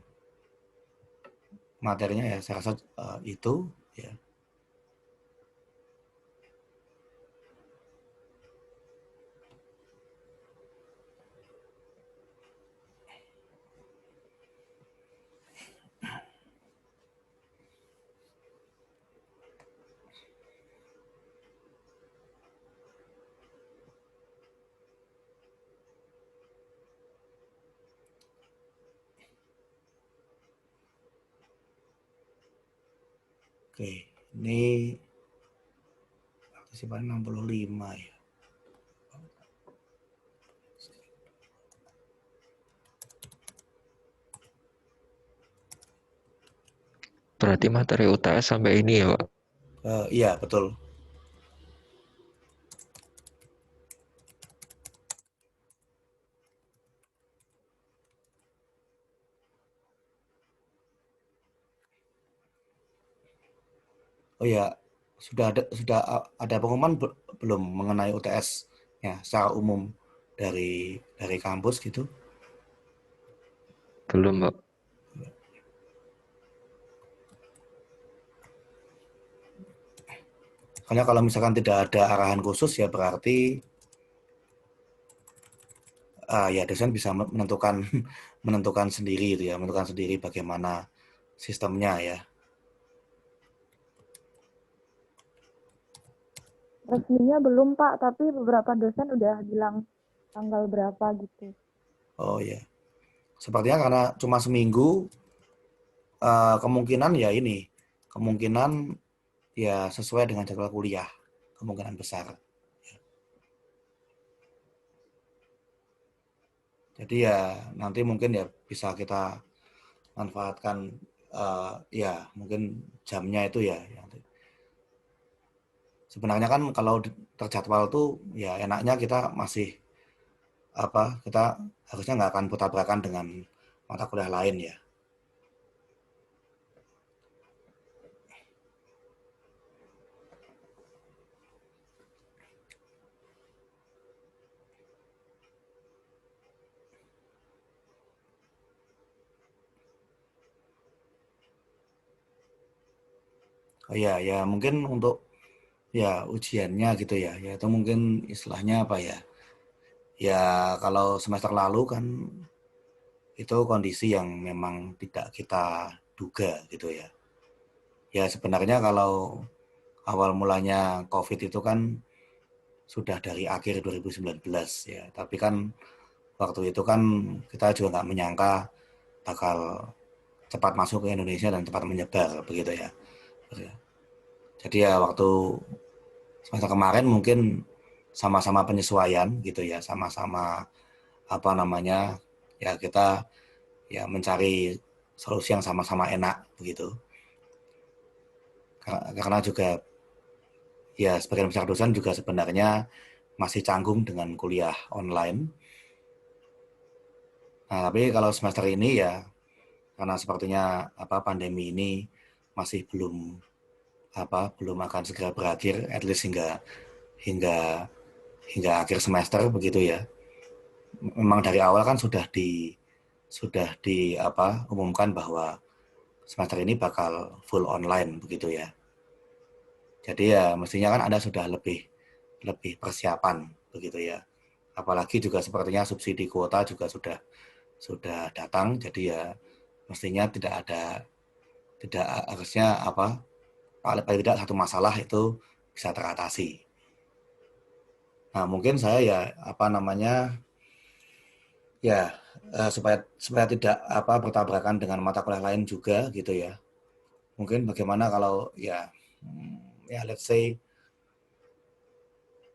materinya ya saya rasa itu ya. Oke, ini partisipan 65 ya. Berarti materi UTS sampai ini ya, Pak? Iya, betul. Oh ya, sudah ada pengumuman belum mengenai UTS ya secara umum dari kampus gitu? Belum, Pak. Karena kalau misalkan tidak ada arahan khusus ya berarti ya dosen bisa menentukan menentukan sendiri itu ya, menentukan sendiri bagaimana sistemnya ya. Resminya belum, Pak, tapi beberapa dosen udah bilang tanggal berapa gitu. Oh ya, sepertinya karena cuma seminggu kemungkinan ya ini, kemungkinan ya sesuai dengan jadwal kuliah, kemungkinan besar. Jadi ya nanti mungkin ya bisa kita manfaatkan ya mungkin jamnya itu ya. Sebenarnya kan kalau terjadwal tuh ya enaknya kita masih kita harusnya nggak akan bertabrakan dengan mata kuliah lain ya. Oh ya ya mungkin untuk ya ujiannya gitu ya. Ya itu mungkin istilahnya apa ya? Ya kalau semester lalu kan itu kondisi yang memang tidak kita duga gitu ya. Ya sebenarnya kalau awal mulanya COVID itu kan sudah dari akhir 2019 ya. Tapi kan waktu itu kan kita juga nggak menyangka bakal cepat masuk ke Indonesia dan cepat menyebar begitu ya. Jadi ya waktu semester kemarin mungkin sama-sama penyesuaian gitu ya, sama-sama ya kita ya mencari solusi yang sama-sama enak begitu. karena juga ya sebagian besar dosen juga sebenarnya masih canggung dengan kuliah online. Nah, tapi kalau semester ini ya karena sepertinya pandemi ini masih belum akan segera berakhir, at least hingga hingga akhir semester begitu ya. Memang dari awal kan sudah umumkan bahwa semester ini bakal full online begitu ya. Jadi ya mestinya kan Anda sudah lebih persiapan begitu ya. Apalagi juga sepertinya subsidi kuota juga sudah datang, jadi ya mestinya tidak harusnya paling tidak satu masalah itu bisa teratasi. Nah, mungkin saya ya supaya tidak bertabrakan dengan mata kuliah lain juga gitu ya. Mungkin bagaimana kalau let's say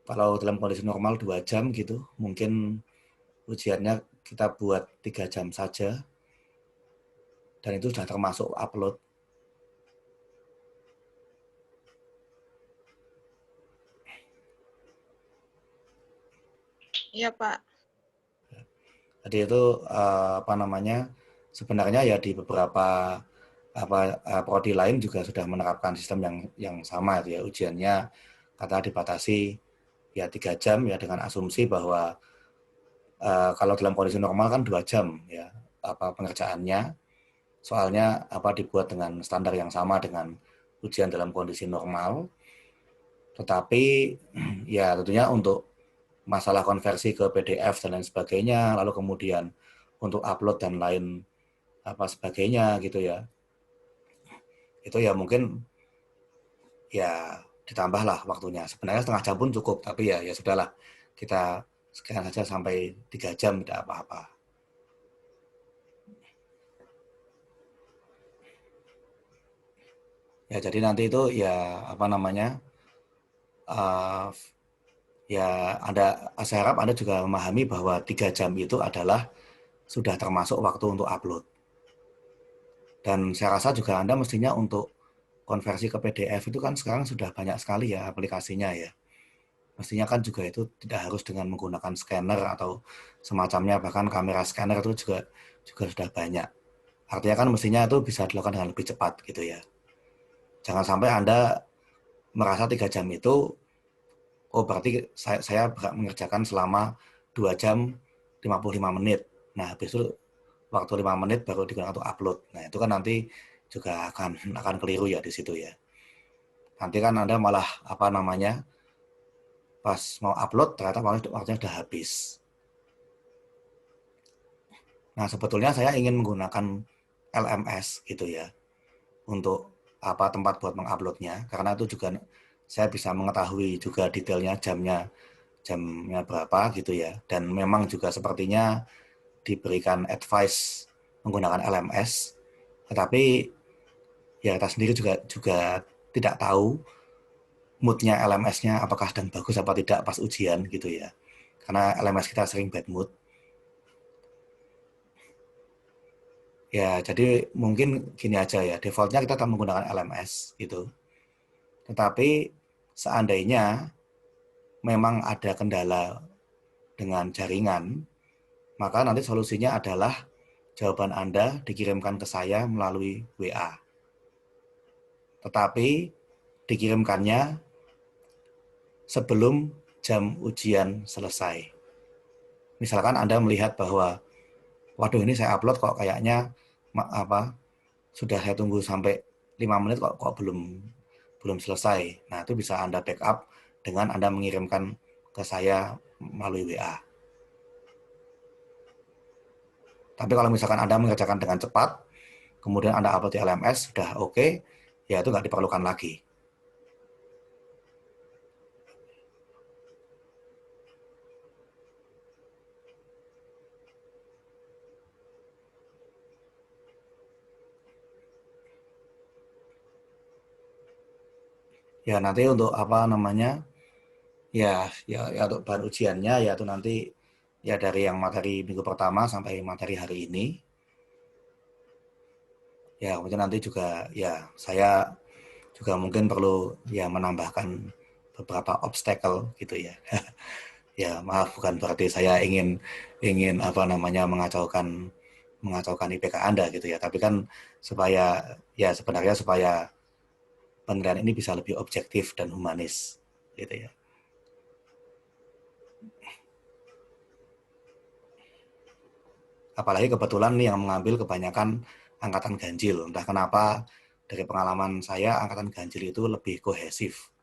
kalau dalam kondisi normal 2 jam gitu, mungkin ujiannya kita buat 3 jam saja, dan itu sudah termasuk upload. Iya, Pak. Jadi itu sebenarnya ya di beberapa prodi lain juga sudah menerapkan sistem yang sama ya, ujiannya kata dibatasi ya 3 jam ya, dengan asumsi bahwa kalau dalam kondisi normal kan 2 jam ya pengerjaannya, soalnya dibuat dengan standar yang sama dengan ujian dalam kondisi normal. Tetapi ya tentunya untuk masalah konversi ke PDF dan lain sebagainya, lalu kemudian untuk upload dan lain sebagainya gitu ya, itu ya mungkin ya ditambahlah waktunya. Sebenarnya setengah jam pun cukup, tapi ya sudahlah, kita sekian saja sampai 3 jam tidak apa-apa. Ya jadi nanti itu ya saya harap Anda juga memahami bahwa 3 jam itu adalah sudah termasuk waktu untuk upload. Dan saya rasa juga Anda mestinya untuk konversi ke PDF itu kan sekarang sudah banyak sekali ya aplikasinya ya. Mestinya kan juga itu tidak harus dengan menggunakan scanner atau semacamnya, bahkan kamera scanner itu juga sudah banyak. Artinya kan mestinya itu bisa dilakukan dengan lebih cepat gitu ya. Jangan sampai Anda merasa 3 jam itu, oh berarti saya mengerjakan selama 2 jam 55 menit. Nah, habis itu waktu 5 menit baru digunakan untuk upload. Nah, itu kan nanti juga akan keliru ya di situ ya. Nanti kan Anda malah pas mau upload ternyata waktunya sudah habis. Nah, sebetulnya saya ingin menggunakan LMS gitu ya untuk tempat buat menguploadnya, karena itu juga saya bisa mengetahui juga detailnya jamnya berapa gitu ya, dan memang juga sepertinya diberikan advice menggunakan LMS, tetapi ya kita sendiri juga tidak tahu moodnya LMS-nya apakah sedang bagus apa tidak pas ujian gitu ya, karena LMS kita sering bad mood. Ya, jadi mungkin gini aja ya, defaultnya kita akan menggunakan LMS gitu. Tetapi seandainya memang ada kendala dengan jaringan, maka nanti solusinya adalah jawaban Anda dikirimkan ke saya melalui WA. Tetapi dikirimkannya sebelum jam ujian selesai. Misalkan Anda melihat bahwa, waduh ini saya upload kok kayaknya sudah saya tunggu sampai 5 menit kok belum selesai. Nah, itu bisa Anda backup dengan Anda mengirimkan ke saya melalui WA. Tapi kalau misalkan Anda mengerjakan dengan cepat, kemudian Anda upload di LMS, sudah oke, ya itu nggak diperlukan lagi. Ya nanti untuk ya untuk bahan ujiannya ya itu nanti ya dari yang materi minggu pertama sampai materi hari ini. Ya kemudian nanti juga ya saya juga mungkin perlu ya menambahkan beberapa obstacle gitu ya. Ya maaf, bukan berarti saya ingin apa namanya mengacaukan IPK Anda gitu ya, tapi kan supaya ya sebenarnya supaya penilaian ini bisa lebih objektif dan humanis gitu ya. Apalagi kebetulan nih yang mengambil kebanyakan angkatan ganjil. Entah kenapa dari pengalaman saya angkatan ganjil itu lebih kohesif,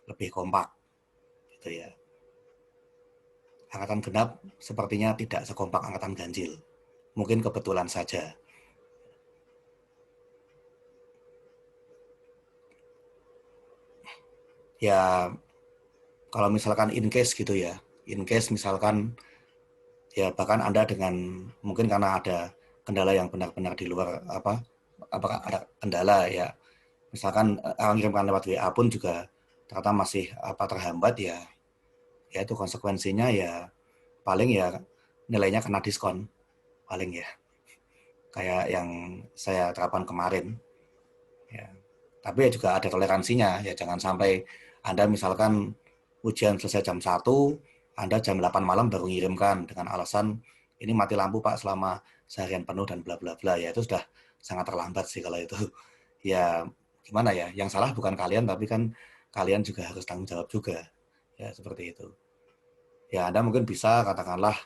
lebih kompak gitu ya. Angkatan genap sepertinya tidak sekompak angkatan ganjil. Mungkin kebetulan saja. Ya kalau misalkan in case gitu ya, in case misalkan ya bahkan Anda dengan mungkin karena ada kendala yang benar-benar di luar apakah ada kendala ya, misalkan ngirimkan lewat WA pun juga ternyata masih terhambat ya itu konsekuensinya ya paling ya nilainya kena diskon paling ya, kayak yang saya terapkan kemarin ya. Tapi ya juga ada toleransinya ya, jangan sampai Anda misalkan ujian selesai jam 1, Anda jam 8 malam baru ngirimkan dengan alasan ini mati lampu Pak selama seharian penuh dan bla bla bla, ya itu sudah sangat terlambat sih kalau itu. Ya gimana ya, yang salah bukan kalian tapi kan kalian juga harus tanggung jawab juga ya, seperti itu. Ya Anda mungkin bisa katakanlah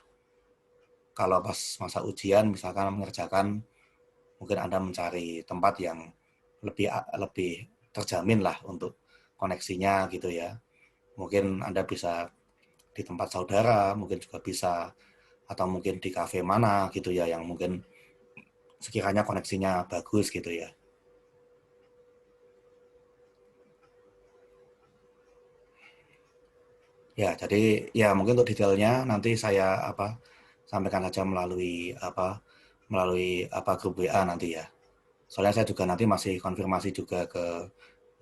kalau pas masa ujian misalkan mengerjakan, mungkin Anda mencari tempat yang lebih terjamin lah untuk koneksinya gitu ya. Mungkin Anda bisa di tempat saudara, mungkin juga bisa, atau mungkin di kafe mana gitu ya yang mungkin sekiranya koneksinya bagus gitu ya. Ya, jadi ya mungkin untuk detailnya nanti saya sampaikan saja melalui grup WA nanti ya. Soalnya saya juga nanti masih konfirmasi juga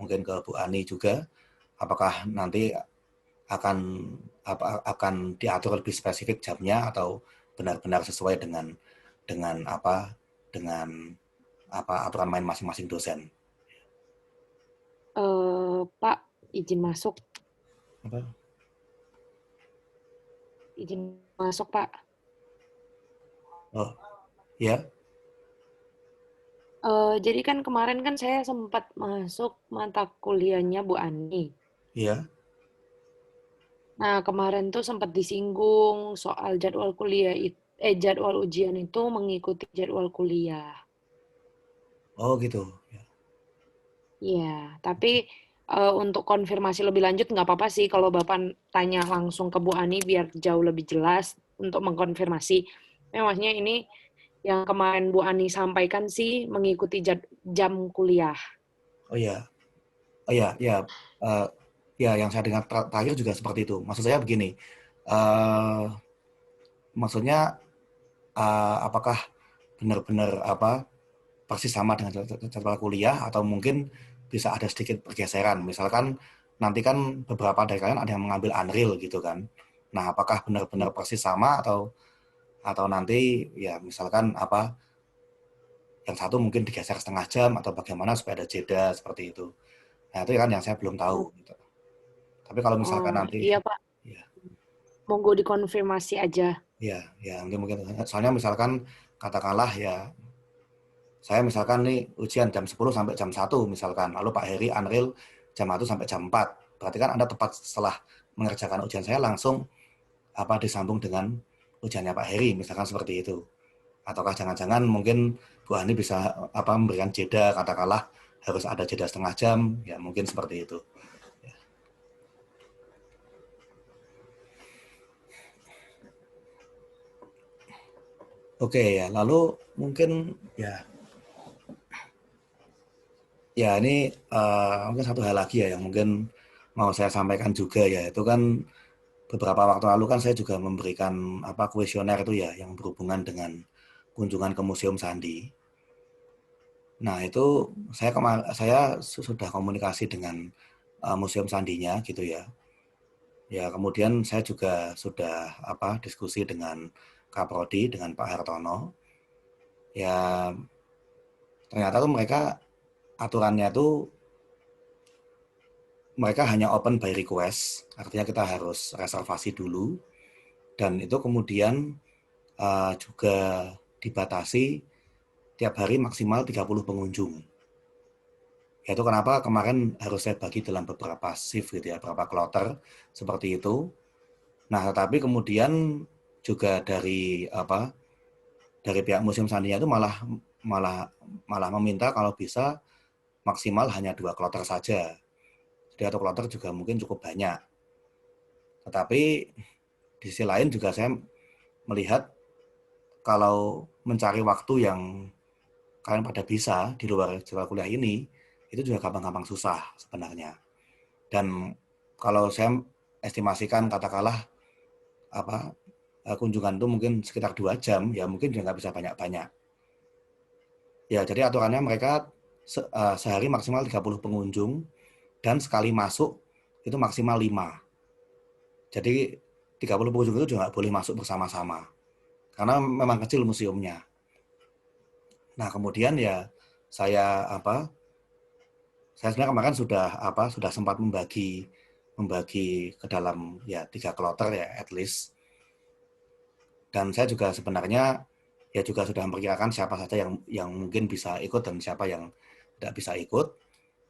mungkin ke Bu Ani juga, apakah nanti akan diatur lebih spesifik jamnya atau benar-benar sesuai dengan apa dengan aturan main masing-masing dosen. Pak, izin masuk. Apa? Izin masuk, Pak. Oh, ya. Jadi kan kemarin kan saya sempat masuk mata kuliahnya Bu Ani. Iya. Nah, kemarin tuh sempat disinggung soal jadwal ujian itu mengikuti jadwal kuliah. Oh, gitu. Ya. Iya, tapi untuk konfirmasi lebih lanjut nggak apa-apa sih kalau Bapak tanya langsung ke Bu Ani biar jauh lebih jelas untuk mengkonfirmasi. Maksudnya ini yang kemarin Bu Ani sampaikan sih mengikuti jam kuliah. Oh ya. Oh ya, ya. Eh, ya yang saya dengar terakhir juga seperti itu. Maksud saya begini. eh Maksudnya apakah benar-benar persis sama dengan jadwal kuliah atau mungkin bisa ada sedikit pergeseran. Misalkan nanti kan beberapa dari kalian ada yang mengambil Unreal gitu kan. Nah, apakah benar-benar persis sama atau nanti ya misalkan yang satu mungkin digeser setengah jam atau bagaimana supaya ada jeda seperti itu. Nah, itu kan yang saya belum tahu gitu. Tapi kalau misalkan nanti Iya Pak, ya monggo dikonfirmasi aja. ya mungkin soalnya misalkan katakanlah ya saya misalkan nih ujian jam 10 sampai jam 1 misalkan, lalu Pak Heri Unreal jam 1 sampai jam 4. Berarti kan Anda tepat setelah mengerjakan ujian saya langsung disambung dengan ujiannya Pak Heri, misalkan seperti itu. Ataukah jangan-jangan mungkin Bu Ani bisa memberikan jeda, katakanlah harus ada jeda setengah jam, ya mungkin seperti itu. Ya. Oke ya, lalu mungkin ya ini mungkin satu hal lagi ya yang mungkin mau saya sampaikan juga ya, itu kan beberapa waktu lalu kan saya juga memberikan kuesioner itu ya yang berhubungan dengan kunjungan ke Museum Sandi. Nah, itu saya sudah komunikasi dengan Museum Sandinya gitu ya. Ya, kemudian saya juga sudah diskusi dengan Kaprodi dengan Pak Hartono. Ya, ternyata tuh mereka aturannya tuh mereka hanya open by request, artinya kita harus reservasi dulu, dan itu kemudian juga dibatasi tiap hari maksimal 30 pengunjung. Itu kenapa kemarin harus saya bagi dalam beberapa shift gitu ya, beberapa kloter seperti itu. Nah, tetapi kemudian juga dari pihak Museum Sandinya itu malah meminta kalau bisa maksimal hanya 2 kloter saja. Jadi 1 kloter juga mungkin cukup banyak. Tetapi di sisi lain juga saya melihat kalau mencari waktu yang kalian pada bisa di luar jadwal kuliah ini, itu juga gampang-gampang susah sebenarnya. Dan kalau saya estimasikan katakanlah kunjungan itu mungkin sekitar 2 jam, ya mungkin juga nggak bisa banyak-banyak. Ya, jadi aturannya mereka sehari maksimal 30 pengunjung, dan sekali masuk itu maksimal 5. Jadi 30 pengunjung itu juga nggak boleh masuk bersama-sama. Karena memang kecil museumnya. Nah, kemudian ya saya sebenarnya kemarin sudah sempat membagi ke dalam ya 3 kloter ya at least. Dan saya juga sebenarnya ya juga sudah memperkirakan siapa saja yang mungkin bisa ikut dan siapa yang tidak bisa ikut.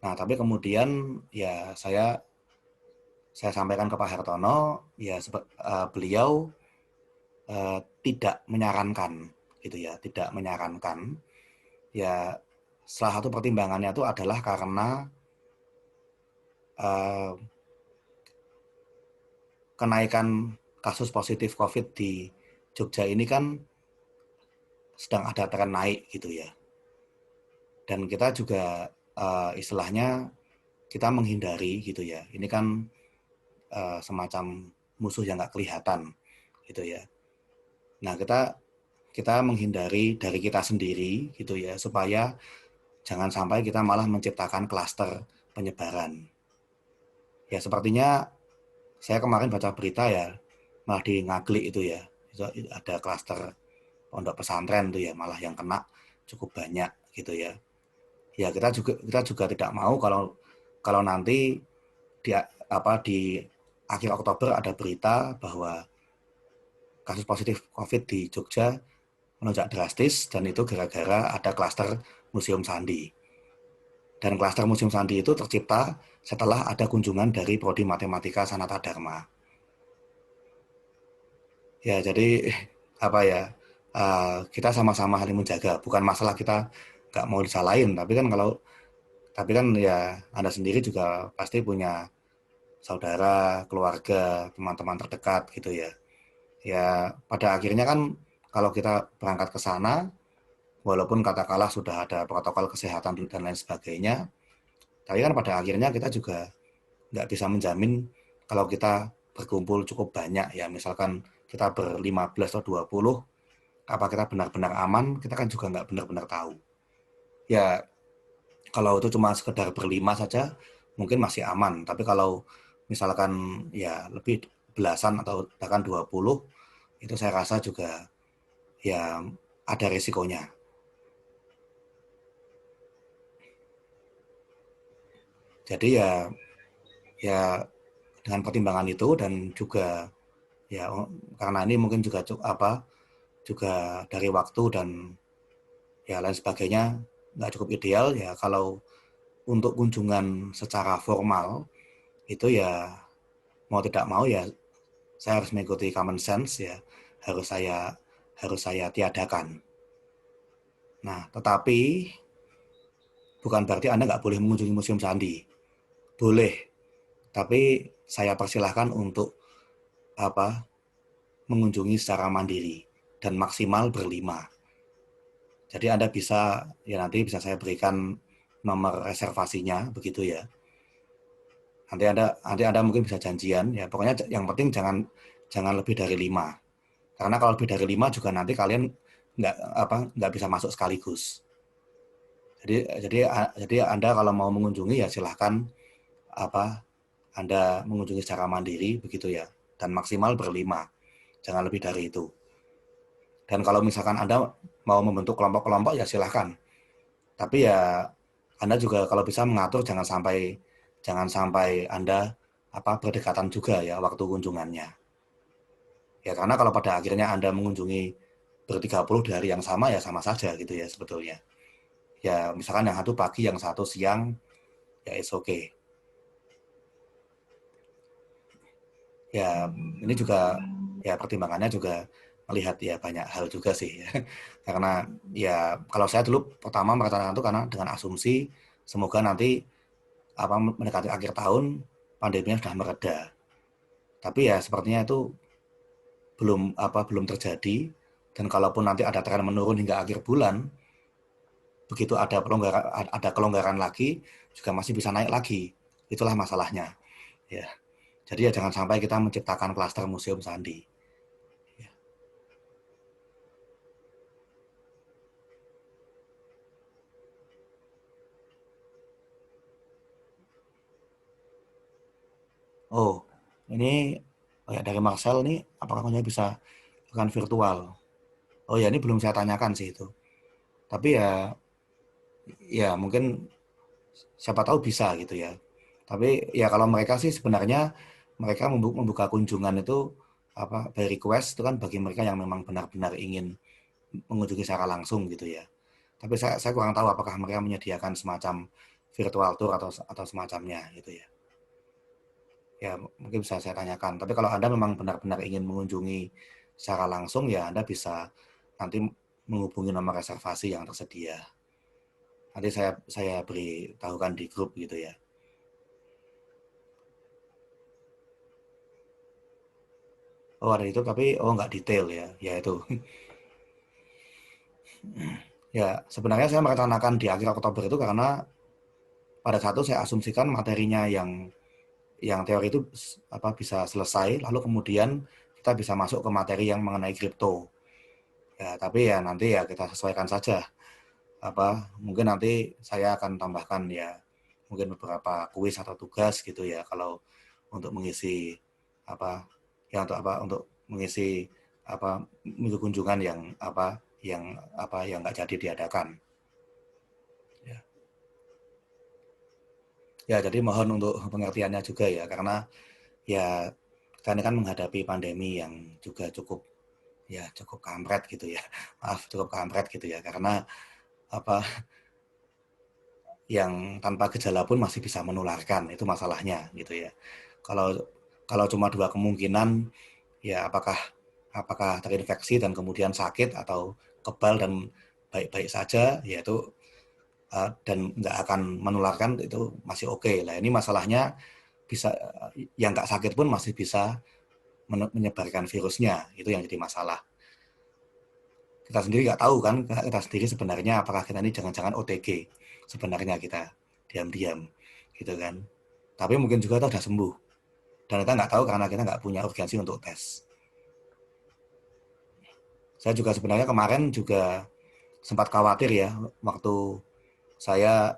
Nah, tapi kemudian ya saya sampaikan ke Pak Hartono, ya beliau tidak menyarankan gitu ya, tidak menyarankan. Ya salah satu pertimbangannya itu adalah karena kenaikan kasus positif COVID di Jogja ini kan sedang ada tren naik gitu ya. Dan kita juga istilahnya kita menghindari gitu ya. Ini kan semacam musuh yang nggak kelihatan gitu ya. Nah, kita menghindari dari kita sendiri gitu ya, supaya jangan sampai kita malah menciptakan klaster penyebaran. Ya, sepertinya saya kemarin baca berita ya, malah di Ngaglik itu ya, itu ada klaster pondok pesantren tuh ya, malah yang kena cukup banyak gitu ya. Ya, kita juga tidak mau kalau nanti di akhir Oktober ada berita bahwa kasus positif COVID di Jogja melonjak drastis, dan itu gara-gara ada klaster Museum Sandi. Dan klaster Museum Sandi itu tercipta setelah ada kunjungan dari Prodi Matematika Sanata Dharma. Ya, jadi kita sama-sama saling menjaga. Bukan masalah kita nggak mau disalahin, tapi kan ya Anda sendiri juga pasti punya saudara, keluarga, teman-teman terdekat gitu ya. Ya, pada akhirnya kan kalau kita berangkat ke sana, walaupun katakanlah sudah ada protokol kesehatan dan lain sebagainya, tapi kan pada akhirnya kita juga nggak bisa menjamin kalau kita berkumpul cukup banyak ya, misalkan kita ber-15 atau 20, apa kita benar-benar aman, kita kan juga nggak benar-benar tahu. Ya, kalau itu cuma sekedar berlima saja, mungkin masih aman, tapi kalau misalkan ya lebih belasan atau bahkan 20, itu saya rasa juga ya ada risikonya. Jadi ya dengan pertimbangan itu, dan juga ya karena ini mungkin juga dari waktu dan ya lain sebagainya nggak cukup ideal ya, kalau untuk kunjungan secara formal itu ya mau tidak mau ya saya harus mengikuti common sense ya, harus saya tiadakan. Nah, tetapi bukan berarti Anda nggak boleh mengunjungi Museum Sandi. Boleh, tapi saya persilahkan untuk mengunjungi secara mandiri dan maksimal berlima. Jadi Anda bisa ya, nanti bisa saya berikan nomor reservasinya begitu ya. Nanti Anda mungkin bisa janjian ya. Pokoknya yang penting jangan lebih dari 5. Karena kalau lebih dari 5 juga nanti kalian nggak bisa masuk sekaligus. Jadi Anda kalau mau mengunjungi ya silahkan Anda mengunjungi secara mandiri begitu ya, dan maksimal berlima, jangan lebih dari itu. Dan kalau misalkan Anda mau membentuk kelompok-kelompok ya silahkan. Tapi ya Anda juga kalau bisa mengatur jangan jangan sampai Anda berdekatan juga ya waktu kunjungannya. Ya karena kalau pada akhirnya Anda mengunjungi ber-30 di hari yang sama ya sama saja gitu ya sebetulnya. Ya misalkan yang satu pagi, yang satu siang, ya it's okay. Ya ini juga ya pertimbangannya juga melihat ya banyak hal juga sih ya. Karena ya kalau saya dulu pertama merencanakan itu karena dengan asumsi semoga nanti mendekati akhir tahun pandeminya sudah mereda. Tapi ya sepertinya itu belum terjadi, dan kalaupun nanti ada tren menurun hingga akhir bulan, begitu ada kelonggaran lagi juga masih bisa naik lagi. Itulah masalahnya. Ya. Jadi ya jangan sampai kita menciptakan klaster museum sandi. Ya. Oh, ini dari Marcel nih, apakah hanya bisa bukan virtual? Oh ya, ini belum saya tanyakan sih itu. Tapi ya mungkin siapa tahu bisa gitu ya. Tapi ya kalau mereka sih sebenarnya mereka membuka kunjungan itu by request itu kan bagi mereka yang memang benar-benar ingin mengunjungi secara langsung gitu ya. Tapi saya kurang tahu apakah mereka menyediakan semacam virtual tour atau semacamnya gitu ya. Ya mungkin bisa saya tanyakan. Tapi kalau Anda memang benar-benar ingin mengunjungi secara langsung ya Anda bisa nanti menghubungi nomor reservasi yang tersedia. Nanti saya beritahukan di grup gitu ya. Oh ada itu tapi nggak detail ya. Ya itu. Ya sebenarnya saya merencanakan di akhir Oktober itu karena pada saat itu saya asumsikan materinya yang teori itu bisa selesai, lalu kemudian kita bisa masuk ke materi yang mengenai kripto. Ya tapi ya nanti ya kita sesuaikan saja. Mungkin nanti saya akan tambahkan ya mungkin beberapa kuis atau tugas gitu ya kalau untuk mengisi untuk mengisi minggu kunjungan yang nggak jadi diadakan. Ya jadi mohon untuk pengertiannya juga ya karena ya kita ini kan menghadapi pandemi yang juga cukup kampret gitu ya. Maaf cukup kampret gitu ya karena yang tanpa gejala pun masih bisa menularkan, itu masalahnya gitu ya. Kalau cuma dua kemungkinan ya apakah terinfeksi dan kemudian sakit atau kebal dan baik-baik saja yaitu dan nggak akan menularkan itu masih oke. Lah ini masalahnya bisa yang nggak sakit pun masih bisa menyebarkan virusnya, itu yang jadi masalah. Kita sendiri nggak tahu kan, kita sendiri sebenarnya apakah kita ini jangan-jangan OTG sebenarnya kita diam-diam gitu kan. Tapi mungkin juga kita sudah sembuh dan kita nggak tahu karena kita nggak punya urgensi untuk tes. Saya juga sebenarnya kemarin juga sempat khawatir ya waktu saya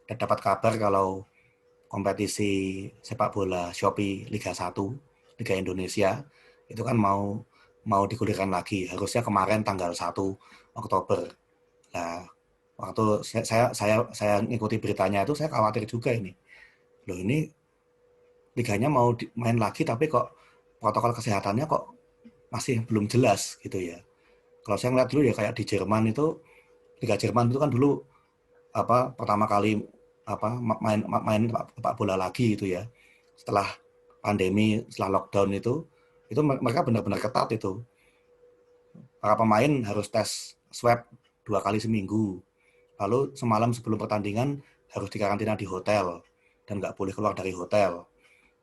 dapat kabar kalau kompetisi sepak bola Shopee Liga 1, Liga Indonesia itu kan mau digulirkan lagi. Harusnya kemarin tanggal 1 Oktober. Nah, waktu saya ngikuti beritanya itu saya khawatir juga ini. Loh ini liganya mau main lagi tapi kok protokol kesehatannya kok masih belum jelas gitu ya. Kalau saya ngeliat dulu ya kayak di Jerman itu, Liga Jerman itu kan dulu pertama kali main sepak bola lagi itu ya. Setelah pandemi, setelah lockdown itu mereka benar-benar ketat itu. Para pemain harus tes swab 2 kali seminggu. Lalu semalam sebelum pertandingan harus dikarantina di hotel dan nggak boleh keluar dari hotel.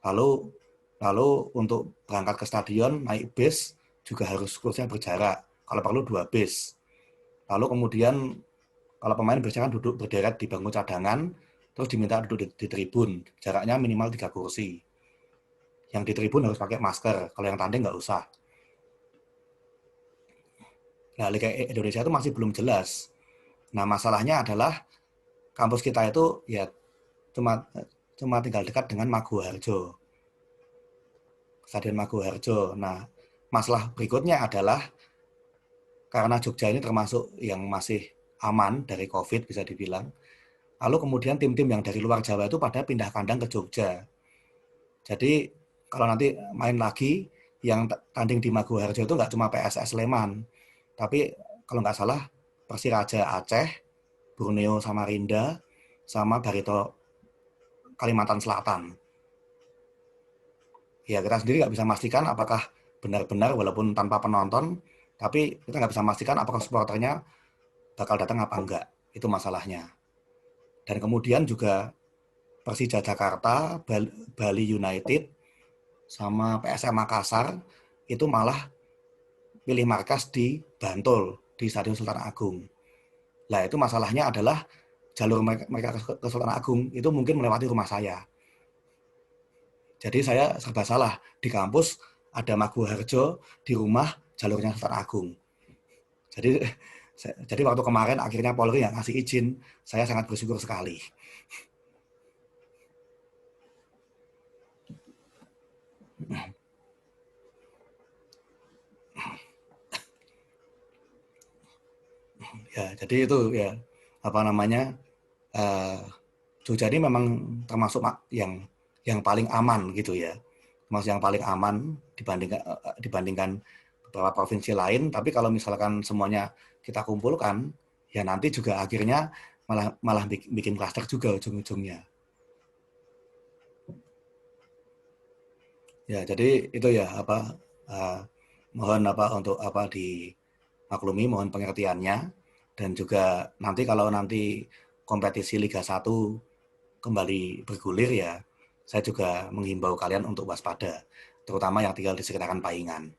Lalu untuk berangkat ke stadion naik bis juga harus kursnya berjarak. Kalau perlu 2 bis. Lalu kemudian kalau pemain biasanya kan duduk berderet di bangku cadangan, terus diminta duduk di tribun. Jaraknya minimal 3 kursi. Yang di tribun harus pakai masker. Kalau yang tanding nggak usah. Nah, Liga Indonesia itu masih belum jelas. Nah, masalahnya adalah kampus kita itu ya cuma tinggal dekat dengan Magu Harjo. Stadion Magu Harjo. Nah, masalah berikutnya adalah karena Jogja ini termasuk yang masih aman dari COVID bisa dibilang. Lalu kemudian tim-tim yang dari luar Jawa itu pada pindah kandang ke Jogja. Jadi kalau nanti main lagi, yang tanding di Maguwoharjo itu nggak cuma PSS Sleman, tapi kalau nggak salah Persiraja Aceh, Borneo Samarinda, sama Barito Kalimantan Selatan. Ya kita sendiri nggak bisa memastikan apakah benar-benar walaupun tanpa penonton, tapi kita nggak bisa memastikan apakah supporternya bakal datang apa enggak. Itu masalahnya. Dan kemudian juga Persija Jakarta, Bali United, sama PSM Makassar itu malah pilih markas di Bantul, di Stadion Sultan Agung. Nah itu masalahnya adalah jalur mereka ke Sultan Agung itu mungkin melewati rumah saya. Jadi saya serba salah. Di kampus ada Maguwoharjo, di rumah jalurnya Sultan Agung. Jadi waktu kemarin akhirnya Polri yang ngasih izin, saya sangat bersyukur sekali. Ya, jadi itu ya apa namanya Jogja ini memang termasuk yang paling aman gitu ya, termasuk yang paling aman dibandingkan beberapa provinsi lain. Tapi kalau misalkan semuanya kita kumpulkan, ya nanti juga akhirnya malah bikin klaster juga ujung-ujungnya. Ya, jadi itu ya apa mohon untuk dimaklumi, mohon pengertiannya. Dan juga nanti kalau kompetisi Liga 1 kembali bergulir ya, saya juga menghimbau kalian untuk waspada, terutama yang tinggal di sekitaran Paingan.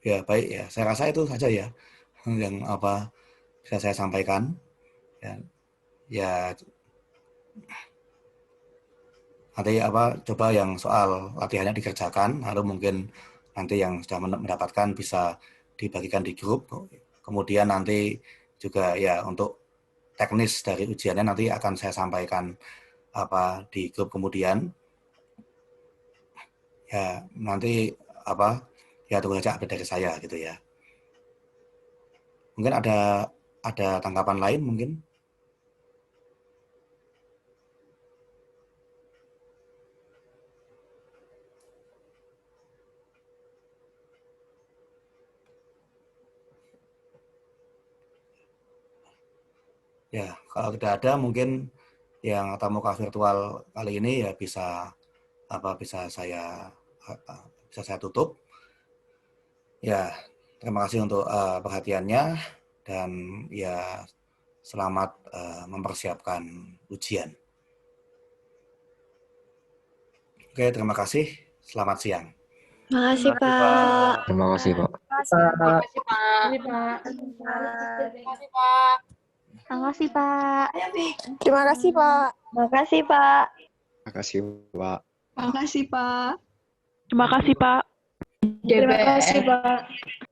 Ya baik ya, saya rasa itu saja ya yang bisa saya sampaikan. Ya nanti coba yang soal latihannya dikerjakan, lalu mungkin nanti yang sudah mendapatkan bisa dibagikan di grup. Kemudian nanti juga ya untuk teknis dari ujiannya nanti akan saya sampaikan di grup kemudian. Ya nanti ya tunggu saja update dari saya gitu ya. Mungkin ada tanggapan lain mungkin. Ya, kalau tidak ada mungkin yang tamuka virtual kali ini ya bisa saya tutup. Ya, terima kasih untuk perhatiannya dan ya selamat mempersiapkan ujian. Oke, terima kasih. Selamat siang. Makasih, Pak. Terima kasih, Pak. Terima kasih, Pak. Terima kasih, Pak. Terima kasih, Pak. Makasih, Pak. Makasih, Pak. Makasih, Pak. Terima kasih, Pak. Terima kasih, Pak.